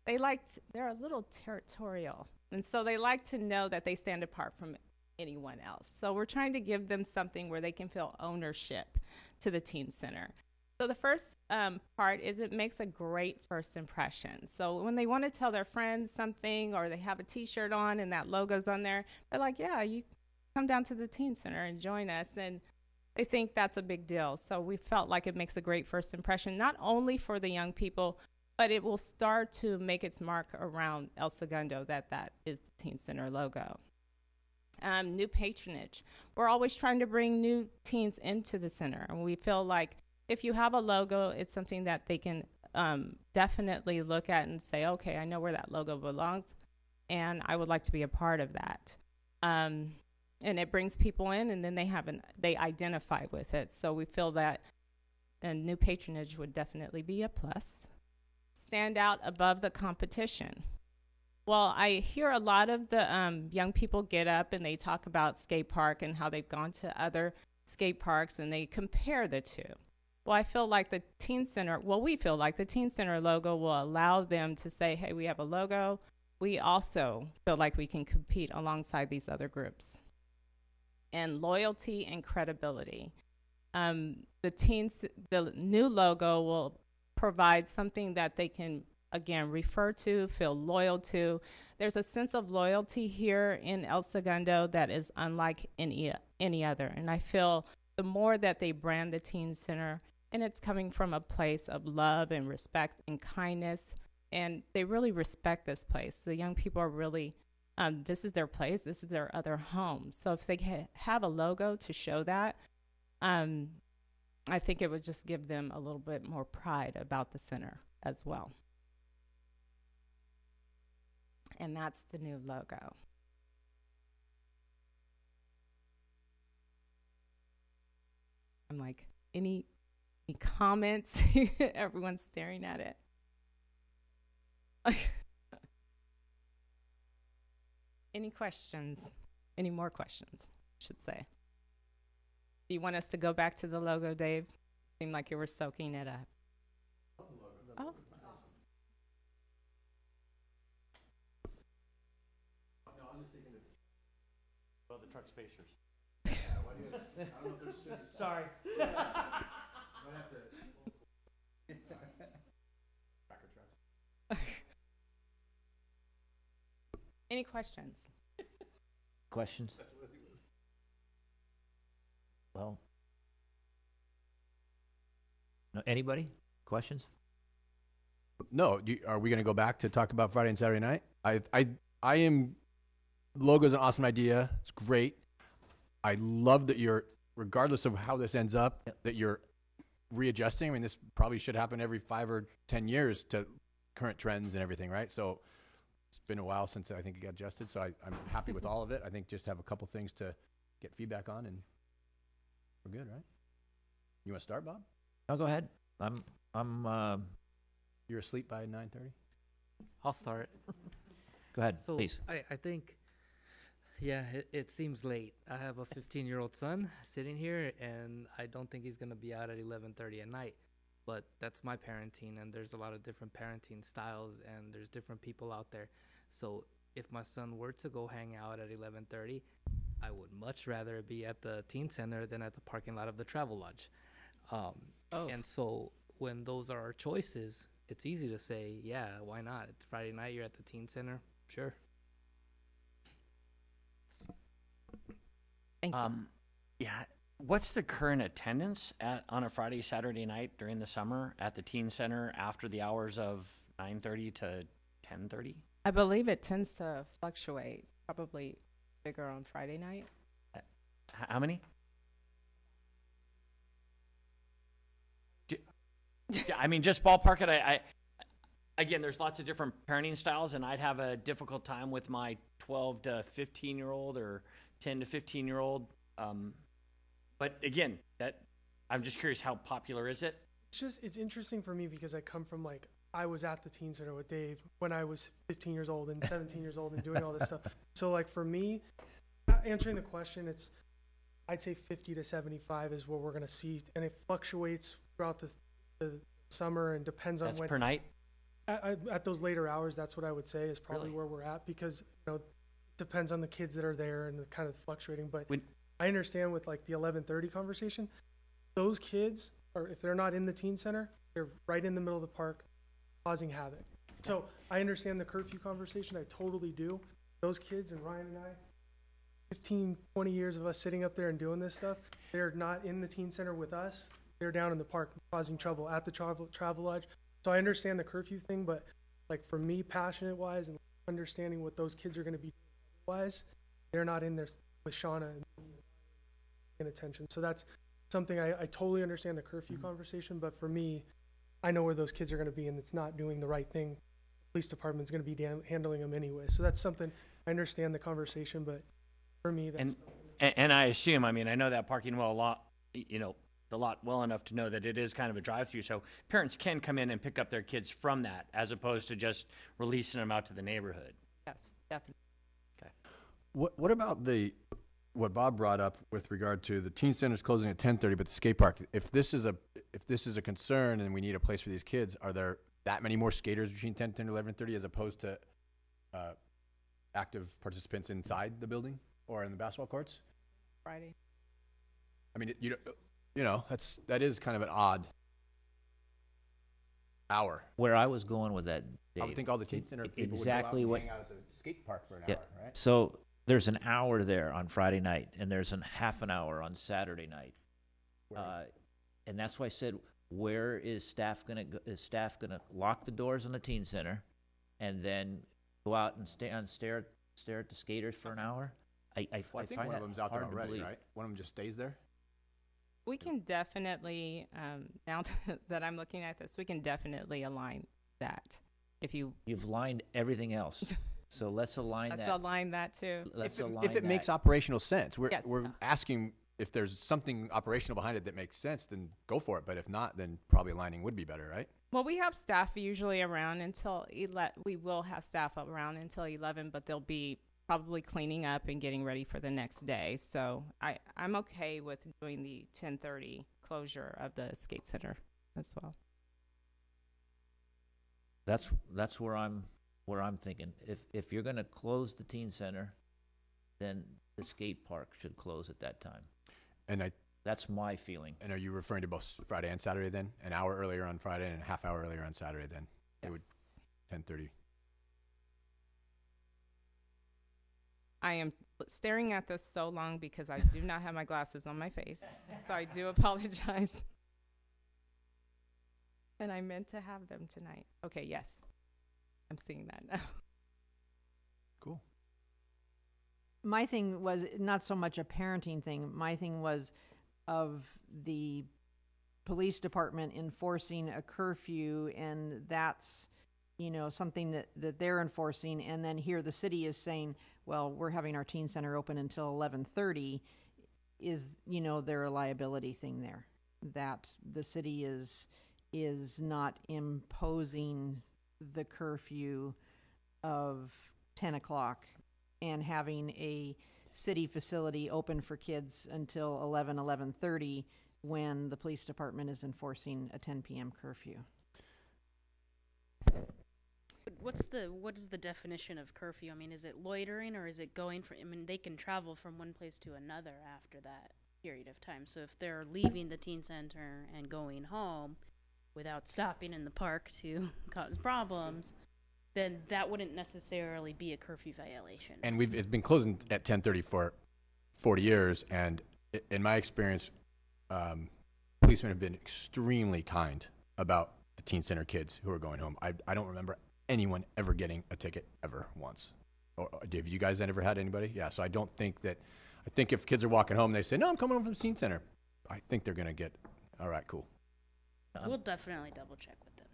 they're a little territorial. And so they like to know that they stand apart from anyone else. So we're trying to give them something where they can feel ownership to the Teen Center. So the first part is it makes a great first impression. So when they want to tell their friends something or they have a T-shirt on and that logo's on there, they're like, yeah, you come down to the Teen Center and join us. And they think that's a big deal. So we felt like it makes a great first impression, not only for the young people, but it will start to make its mark around El Segundo that is the Teen Center logo. New patronage. We're always trying to bring new teens into the center, and we feel like if you have a logo, it's something that they can definitely look at and say, okay, I know where that logo belongs, and I would like to be a part of that. And it brings people in, and then they identify with it. So we feel that a new patronage would definitely be a plus. Stand out above the competition. Well, I hear a lot of the young people get up and they talk about skate park and how they've gone to other skate parks and they compare the two. Well, I feel like the Teen Center, we feel like the Teen Center logo will allow them to say, hey, we have a logo. We also feel like we can compete alongside these other groups. And loyalty and credibility. The new logo will provide something that they can, again, refer to, feel loyal to. There's a sense of loyalty here in El Segundo that is unlike any other. And I feel the more that they brand the Teen Center, and it's coming from a place of love and respect and kindness, and they really respect this place. The young people are really, this is their place, this is their other home. So if they have a logo to show that, I think it would just give them a little bit more pride about the center as well. And that's the new logo. I'm like, any comments? Everyone's staring at it. Any questions? Any more questions, I should say. Do you want us to go back to the logo, Dave? Seemed like you were soaking it up. Oh. Well, the truck spacers. Yeah, why do you, I don't know if there's Sorry. might have to. Cracker trucks. Any questions? Questions? Well, no, anybody? Questions? No, are we going to go back to talk about Friday and Saturday night? I am. Logo's an awesome idea. It's great. I love that you're, regardless of how this ends up, that you're readjusting. I mean, this probably should happen every 5 or 10 years to current trends and everything, right? So it's been a while since I think it got adjusted. So I'm happy with all of it. I think just have a couple things to get feedback on, and we're good, right? You want to start, Bob? No, go ahead. You're asleep by 9:30? I'll start. Go ahead, So please. I think, yeah, it seems late. I have a 15-year-old son sitting here, and I don't think he's going to be out at 11:30 at night. But that's my parenting, and there's a lot of different parenting styles, and there's different people out there. So if my son were to go hang out at 11:30, I would much rather be at the teen center than at the parking lot of the Travel Lodge. And so when those are our choices, it's easy to say, yeah, why not? It's Friday night, you're at the teen center. Sure. Thank you. Yeah. What's the current attendance on a Friday, Saturday night during the summer at the teen center after the hours of 9:30 to 10:30? I believe it tends to fluctuate, probably bigger on Friday night. How many? Yeah, I mean, just ballpark it. Again, there's lots of different parenting styles, and I'd have a difficult time with my 12 to 15-year-old or 10 to 15-year-old. But again, I'm just curious, how popular is it? It's interesting for me because I come from I was at the teen center with Dave when I was 15 years old and 17 years old and doing all this stuff. So for me, answering the question, I'd say 50 to 75 is what we're going to see. And it fluctuates throughout the summer and depends on That's when. per night? At those later hours, that's what I would say is probably Really? where we're at because, it depends on the kids that are there and the kind of fluctuating. But When- I understand with the 11:30 conversation, those kids, or if they're not in the teen center, they're right in the middle of the park causing havoc. So I understand the curfew conversation. I totally do. Those kids and Ryan and I, 15, 20 years of us sitting up there and doing this stuff, they're not in the teen center with us. They're down in the park causing trouble at the travel lodge. So I understand the curfew thing, but for me, passionate wise and understanding what those kids are going to be wise, they're not in there with Shauna and paying attention. So that's something I totally understand the curfew conversation, but for me, I know where those kids are going to be, and it's not doing the right thing. Police department's going to be handling them anyway. So that's something I understand the conversation, but for me, that's and I assume, I mean, I know that parking lot, the lot well enough to know that it is kind of a drive-through, so parents can come in and pick up their kids from that, as opposed to just releasing them out to the neighborhood. Yes, definitely. Okay. What about what Bob brought up with regard to the teen center's closing at 10:30, but the skate park? If this is a concern and we need a place for these kids, are there that many more skaters between 10 and 11:30 as opposed to active participants inside the building or in the basketball courts? Friday. I mean, that is kind of an odd hour. Where I was going with that, Dave, I would think all the teen center people exactly would what, go out and hang out at the skate park for an yeah. hour, right? So there's an hour there on Friday night, and there's a half an hour on Saturday night. And that's why I said, where is staff gonna go? Is staff gonna lock the doors on the teen center, and then go out and stare at the skaters for an hour? I think find one that of them's out there hard to already, believe. right? One of them just stays there. We can definitely, now that I'm looking at this, we can definitely align that. You've lined everything else, so let's align Let's that. align that too. If it makes operational sense, we're Yes. asking if there's something operational behind it that makes sense, then go for it. But if not, then probably aligning would be better, right? Well, we have staff usually around until we will have staff around until 11, but they'll be probably cleaning up and getting ready for the next day. So I'm okay with doing the 10:30 closure of the skate center as well. That's where I'm thinking. If you're going to close the teen center, then the skate park should close at that time. And that's my feeling. And are you referring to both Friday and Saturday then? An hour earlier on Friday and a half hour earlier on Saturday then? Yes. It would 10:30. I am staring at this so long because I do not have my glasses on my face. So I do apologize. And I meant to have them tonight. Okay, yes. I'm seeing that now. Cool. My thing was not so much a parenting thing. My thing was of the police department enforcing a curfew, and that's, something that they're enforcing. And then here the city is saying, well, we're having our teen center open until 11:30. Is, there a liability thing there? That the city is not imposing the curfew of 10 o'clock and having a city facility open for kids until 11:30 when the police department is enforcing a 10 p.m. curfew. What is the definition of curfew? I mean, is it loitering, or is it going from, they can travel from one place to another after that period of time. So if they're leaving the teen center and going home without stopping in the park to cause problems, then that wouldn't necessarily be a curfew violation. And it's been closing at 10:30 for 40 years, and in my experience, policemen have been extremely kind about the teen center kids who are going home. I don't remember anyone ever getting a ticket ever once. Or have you guys ever had anybody? Yeah, so I don't think that, I think if kids are walking home, they say, no, I'm coming home from the teen center, I think they're going to get, all right, cool. We'll definitely double check with them.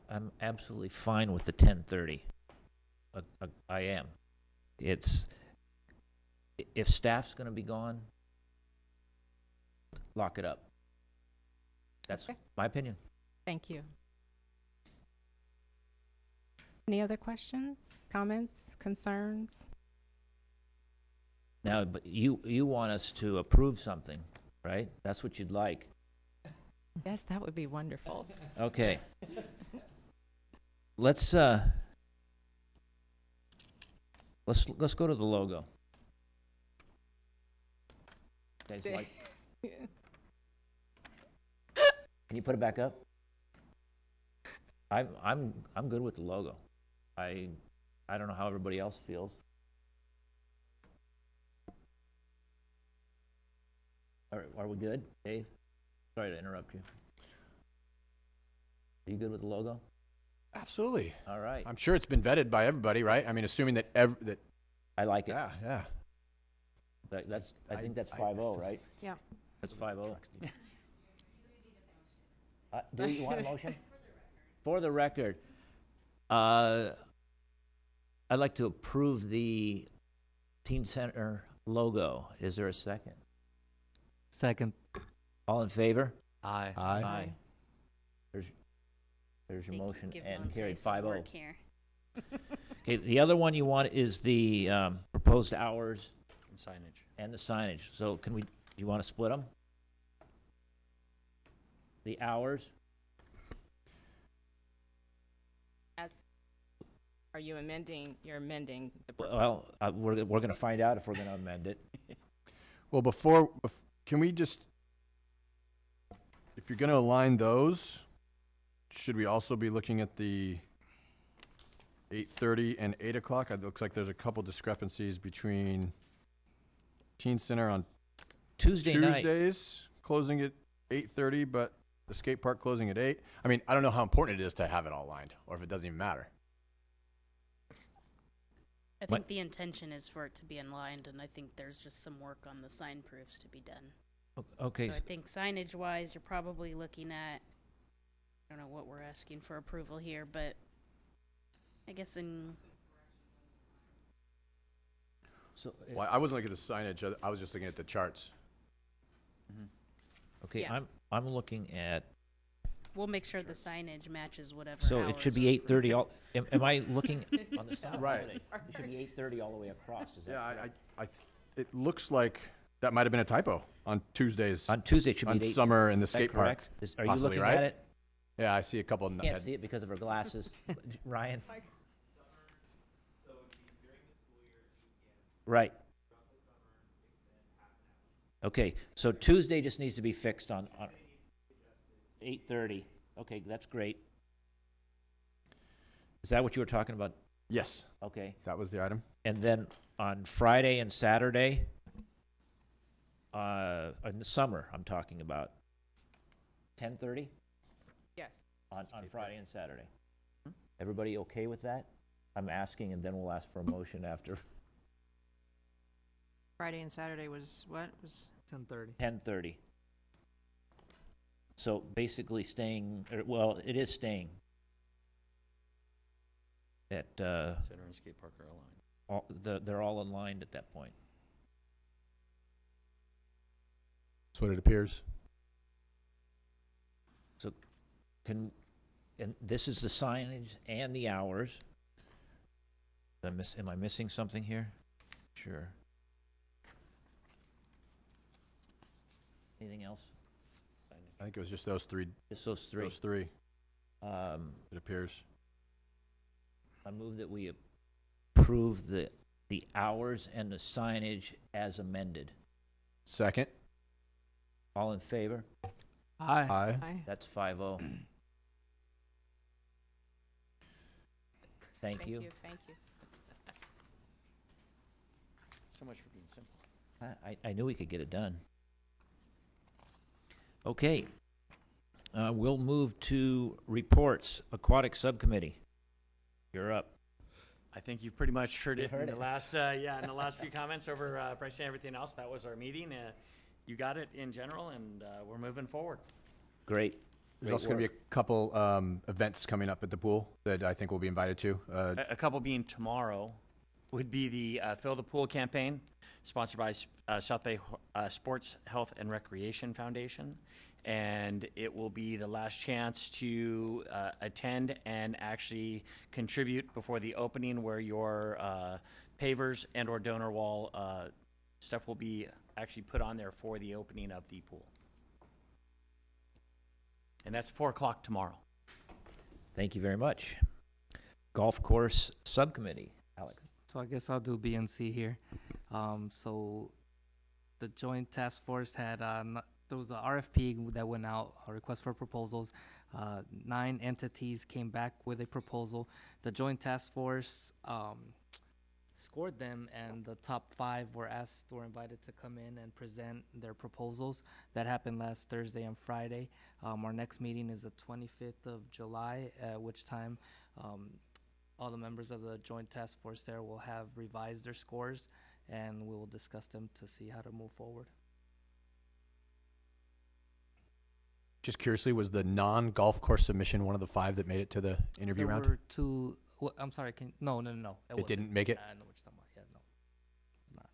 I'm absolutely fine with the 10:30. I am. It's, if staff's going to be gone, lock it up. That's my opinion. Thank you. Any other questions, comments, concerns? Now, but you want us to approve something, right? That's what you'd like. Yes, that would be wonderful. Okay. Let's go to the logo. Okay, so can you put it back up? I'm good with the logo. I don't know how everybody else feels. Are we good, Dave? Sorry to interrupt you. Are you good with the logo? Absolutely. All right. I'm sure it's been vetted by everybody, right? I mean, assuming that that I like it. Yeah. I think that's 5-0, right? Yeah. That's 5-0. Do you want a motion? For the record, I'd like to approve the Teen Center logo. Is there a second? Second. All in favor? Aye. Aye. There's your They motion give and Monse carried some 5-0. work here. Okay, the other one you want is the proposed hours And signage. and the signage. So do you want to split them? The hours? Are you amending? You're amending the. Well, we're going to find out if we're going to amend it. Well, can we just, if you're going to align those, should we also be looking at the 8:30 and 8 o'clock? It looks like there's a couple discrepancies between Teen Center on Tuesday night. Tuesdays closing at 8:30, but the skate park closing at 8. I mean, I don't know how important it is to have it all lined, or if it doesn't even matter. I think the intention is for it to be aligned, and I think there's just some work on the sign proofs to be done. Okay. So I think signage-wise, you're probably looking at, I don't know what we're asking for approval here, but I guess So, Well, I wasn't looking at the signage. I was just looking at the charts. okay, Yeah. I'm looking at. we'll make sure the signage matches whatever So it should hours be are 8:30. Am I looking on the side? Right. It should be 8:30 all the way across. Is that Yeah, correct? it looks like that might have been a typo on Tuesdays. On Tuesday it should on be 8. summer in the Is that skate park. correct? Are you possibly, looking right? at it? Yeah, I see a couple. Can't see it because of her glasses. Ryan? Right. Okay, so Tuesday just needs to be fixed on 8:30. Okay, that's great. Is that what you were talking about? Yes, Okay. that was the item. And then on Friday and Saturday, in the summer, I'm talking about, 10:30 Yes. on Friday and Saturday. Everybody okay with that? I'm asking, and then we'll ask for a motion after Friday and Saturday was what? Was 10:30. 10:30. So basically staying, well, it is staying at, Center and skate park are aligned. they're all aligned at that point. That's what it appears. So and this is the signage and the hours. Am I missing something here? Sure. Anything else? I think it was just those three. Just those three. Those three. It appears. I move that we approve the hours and the signage as amended. Second. All in favor? Aye. Aye. I? That's 5-0. Thank you. Thank you. So much for being simple. I knew we could get it done. Okay. We'll move to reports. Aquatic Subcommittee. You're up. I think you've pretty much heard You it heard in it. the last, in the last few comments over pricing and everything else. That was our meeting. You got it in general, and we're moving forward. Great. There's also going to be a couple events coming up at the pool that I think we'll be invited to. A couple being tomorrow would be the Fill the Pool campaign, sponsored by South Bay Sports Health and Recreation Foundation. And it will be the last chance to attend and actually contribute before the opening, where your pavers and or donor wall stuff will be actually put on there for the opening of the pool. And that's 4 o'clock tomorrow. Thank you very much. Golf Course Subcommittee. Alex. So I guess I'll do B and C here. So the Joint Task Force had there was a RFP that went out, a request for proposals. 9 entities came back with a proposal. The Joint Task Force scored them, and the top 5 were invited to come in and present their proposals. That happened last Thursday and Friday. Our next meeting is the 25th of July, at which time all the members of the Joint Task Force there will have revised their scores, and we will discuss them to see how to move forward. Just curiously, was the non-golf course submission one of the 5 that made it to the interview There round? were 2. I'm sorry. No. It wasn't. didn't make it? I know what you're talking about. Yeah, no. It's not.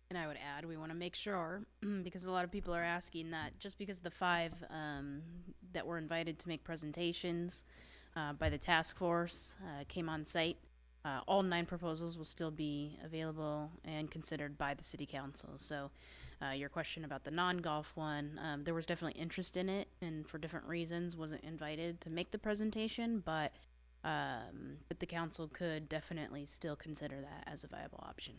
And I would add, we want to make sure, because a lot of people are asking that just because the 5 that were invited to make presentations by the task force came on site, all 9 proposals will still be available and considered by the city council. So your question about the non-golf one, there was definitely interest in it, and for different reasons wasn't invited to make the presentation, but the council could definitely still consider that as a viable option.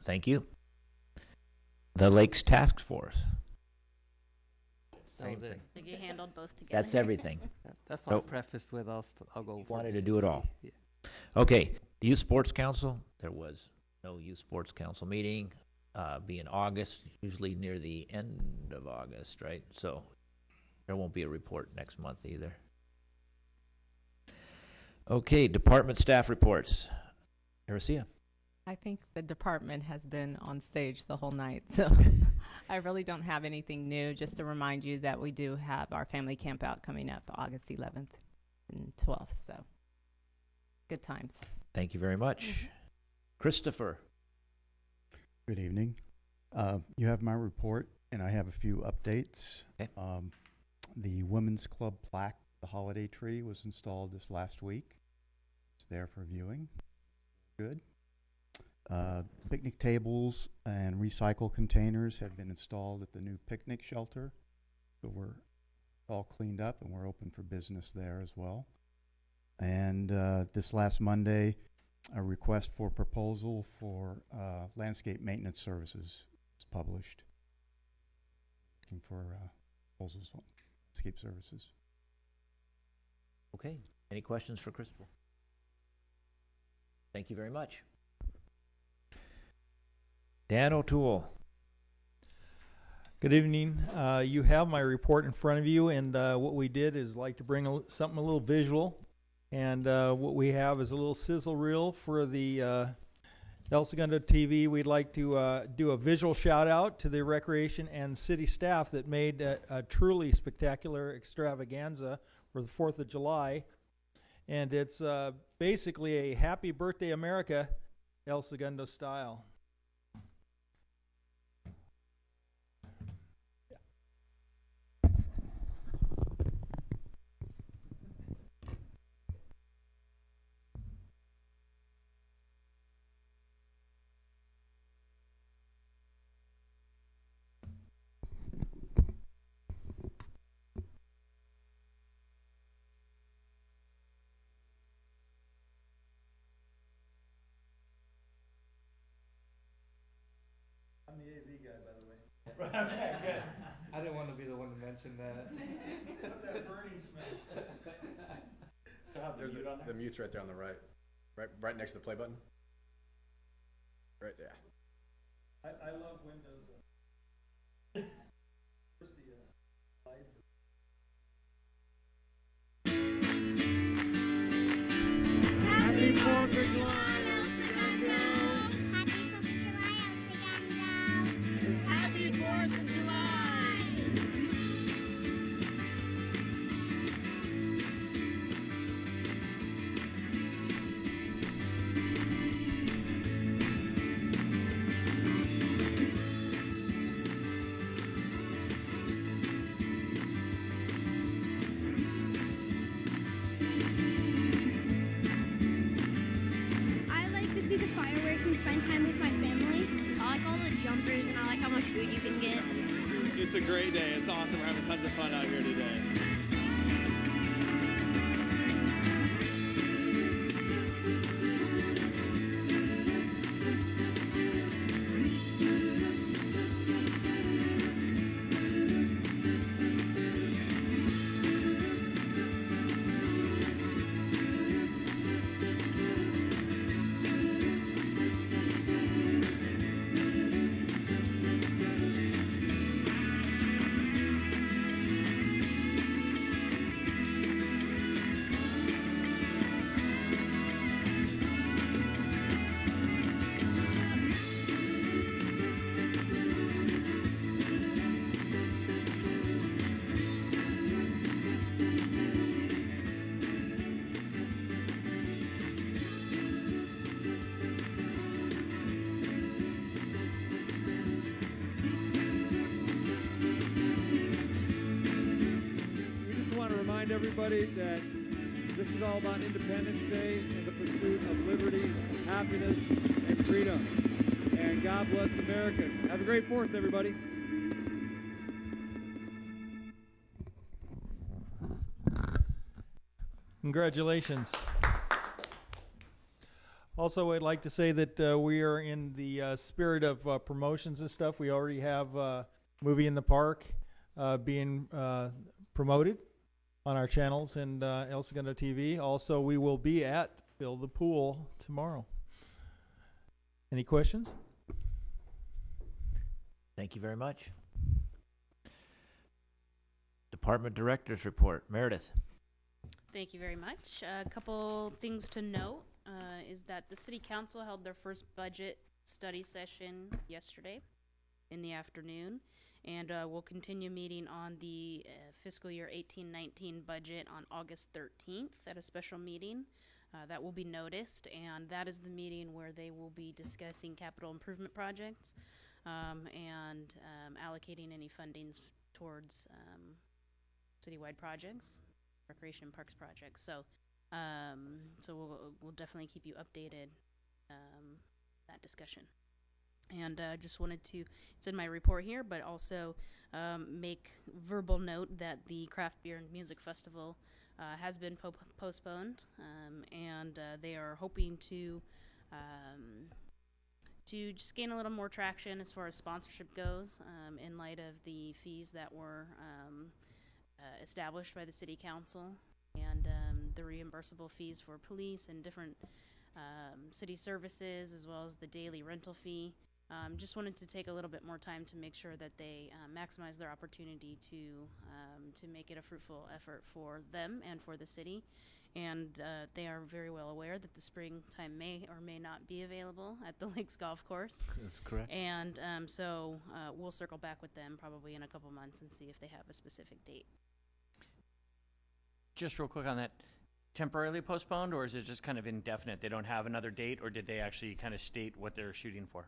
Thank you. The Lakes Task Force. That was Same it. thing. I think you handled both together. That's everything. That's why I Nope. prefaced with I'll go. for Wanted to B do and it C. all. Yeah. Okay, Youth Sports Council, there was no Youth Sports Council meeting, be in August, usually near the end of August, right? So there won't be a report next month either. Okay, department staff reports. Erisea. I think the department has been on stage the whole night, so I really don't have anything new. Just to remind you that we do have our family camp out coming up August 11th and 12th, so good times. Thank you very much. Christopher. Good evening. You have my report, and I have a few updates. Okay. The Women's Club plaque, the holiday tree, was installed this last week. It's there for viewing. Good. Picnic tables and recycle containers have been installed at the new picnic shelter. So we're all cleaned up and we're open for business there as well. And this last Monday, a request for proposal for landscape maintenance services was published. Looking for proposals on landscape services. Okay, any questions for Christopher? Thank you very much. Dan O'Toole. Good evening. You have my report in front of you, and what we did is like to bring something a little visual. And what we have is a little sizzle reel for the El Segundo TV. We'd like to do a visual shout out to the recreation and city staff that made a truly spectacular extravaganza for the 4th of July. And it's basically a Happy Birthday America El Segundo style. I'm the AV guy, by the way. Okay, good. I didn't want to be the one to mention that. What's that burning smell? There's the mute's right there on the right. Right next to the play button. Right there. I love Windows. Where's the slide? Happy 4th of July, Happy 4th of July. I like to see the fireworks and spend time with my family. I like all the jumpers and I like how much food you can get. It's a great day. It's awesome. We're having tons of fun out here today. remind everybody that this is all about Independence Day and the pursuit of liberty, happiness, and freedom. And God bless America. Have a great 4th, everybody. Congratulations. Also, I'd like to say that we are in the spirit of promotions and stuff. We already have Movie in the Park being promoted on our channels and El Segundo TV. Also, we will be at Fill the Pool tomorrow. Any questions? Thank you very much. Department Directors Report. Meredith. Thank you very much. A couple things to note is that the City Council held their first budget study session yesterday in the afternoon, and we'll continue meeting on the fiscal year 18-19 budget on August 13th at a special meeting. That will be noticed, and that is the meeting where they will be discussing capital improvement projects and allocating any fundings towards citywide projects, recreation and parks projects. So, we'll definitely keep you updated that discussion. And just wanted to, it's in my report here, but also make verbal note that the Craft Beer and Music Festival has been postponed, and they are hoping to just gain a little more traction as far as sponsorship goes, in light of the fees that were established by the City Council, and the reimbursable fees for police and different city services, as well as the daily rental fee. Just wanted to take a little bit more time to make sure that they maximize their opportunity to make it a fruitful effort for them and for the city. And they are very well aware that the springtime may or may not be available at the Lakes Golf Course. That's correct. And so we'll circle back with them probably in a couple months and see if they have a specific date. Just real quick on that, temporarily postponed, or is it just kind of indefinite? They don't have another date, or did they actually kind of state what they're shooting for?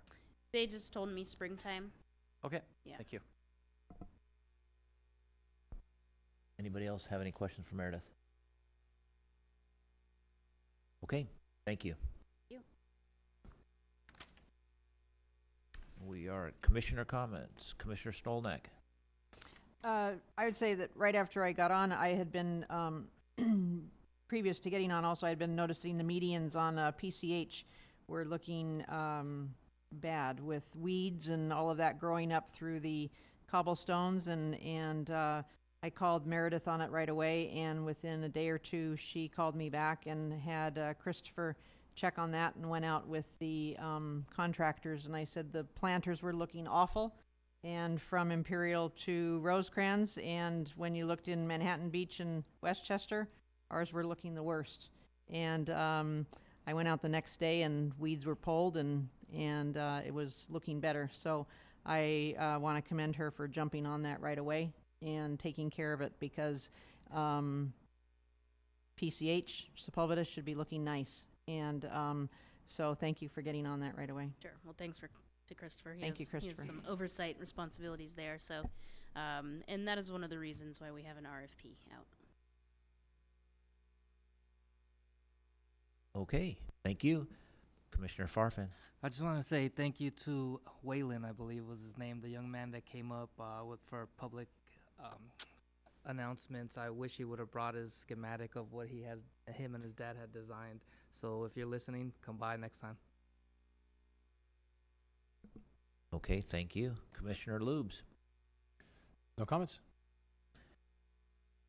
They just told me springtime. Okay. Yeah. Thank you. Anybody else have any questions for Meredith? Okay, thank you. Thank you. We are at Commissioner comments. Commissioner Stolnak. I would say that right after I got on, I had been, previous to getting on also, I had been noticing the medians on PCH were looking bad with weeds and all of that growing up through the cobblestones, and I called Meredith on it right away, and within a day or two she called me back and had Christopher check on that and went out with the contractors, and I said the planters were looking awful, and from Imperial to Rosecrans, and when you looked in Manhattan Beach and Westchester, ours were looking the worst. And I went out the next day and weeds were pulled, and it was looking better. So I want to commend her for jumping on that right away and taking care of it, because PCH, Sepulveda, should be looking nice. And so thank you for getting on that right away. Sure. Well, thanks to Christopher. Thank you, He has some oversight responsibilities there. So, and that is one of the reasons why we have an RFP out. Okay, thank you. Commissioner Farfan. I just want to say thank you to Waylon, I believe was his name, the young man that came up for public announcements. I wish he would have brought his schematic of what him and his dad had designed. So if you're listening, come by next time. Okay, thank you. Commissioner Lubes. No comments.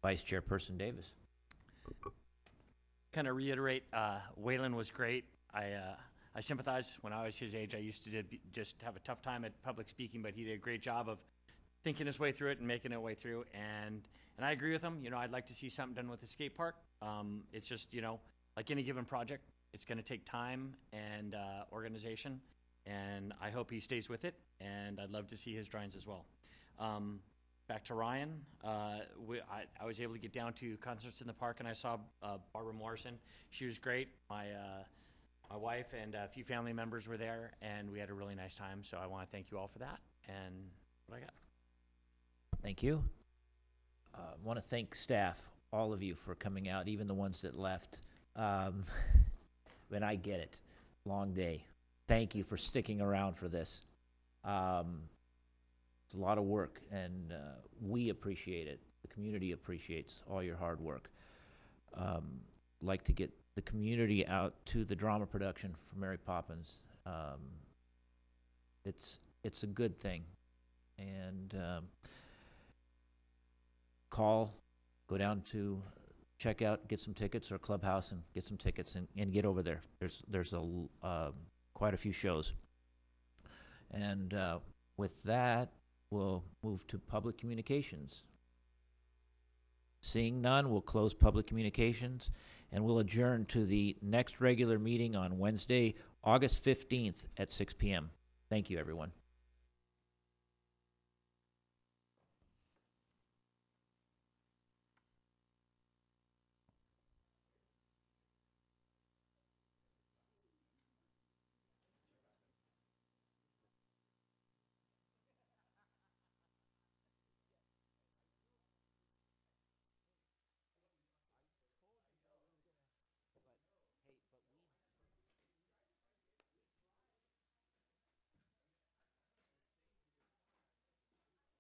Vice Chairperson Davis. Kind of reiterate, Waylon was great. I sympathize. When I was his age, I used to just have a tough time at public speaking, but he did a great job of thinking his way through it and making it way through. And I agree with him. You know, I'd like to see something done with the skate park. It's just, you know, like any given project, it's going to take time and organization. And I hope he stays with it. And I'd love to see his drawings as well. Back to Ryan, I was able to get down to concerts in the park, and I saw Barbara Morrison. She was great. My wife and a few family members were there, and we had a really nice time. So I want to thank you all for that. And what I got. Thank you. I want to thank staff all of you for coming out, even the ones that left. And I get it. Long day. Thank you for sticking around for this. It's a lot of work, and we appreciate it. The community appreciates all your hard work. Like to get the community out to the drama production for Mary Poppins. It's a good thing. And go down to check out, get some tickets, or Clubhouse, and get some tickets and get over there. There's quite a few shows. And with that, we'll move to public communications. Seeing none, we'll close public communications, and we'll adjourn to the next regular meeting on Wednesday, August 15th at 6 p.m. Thank you, everyone.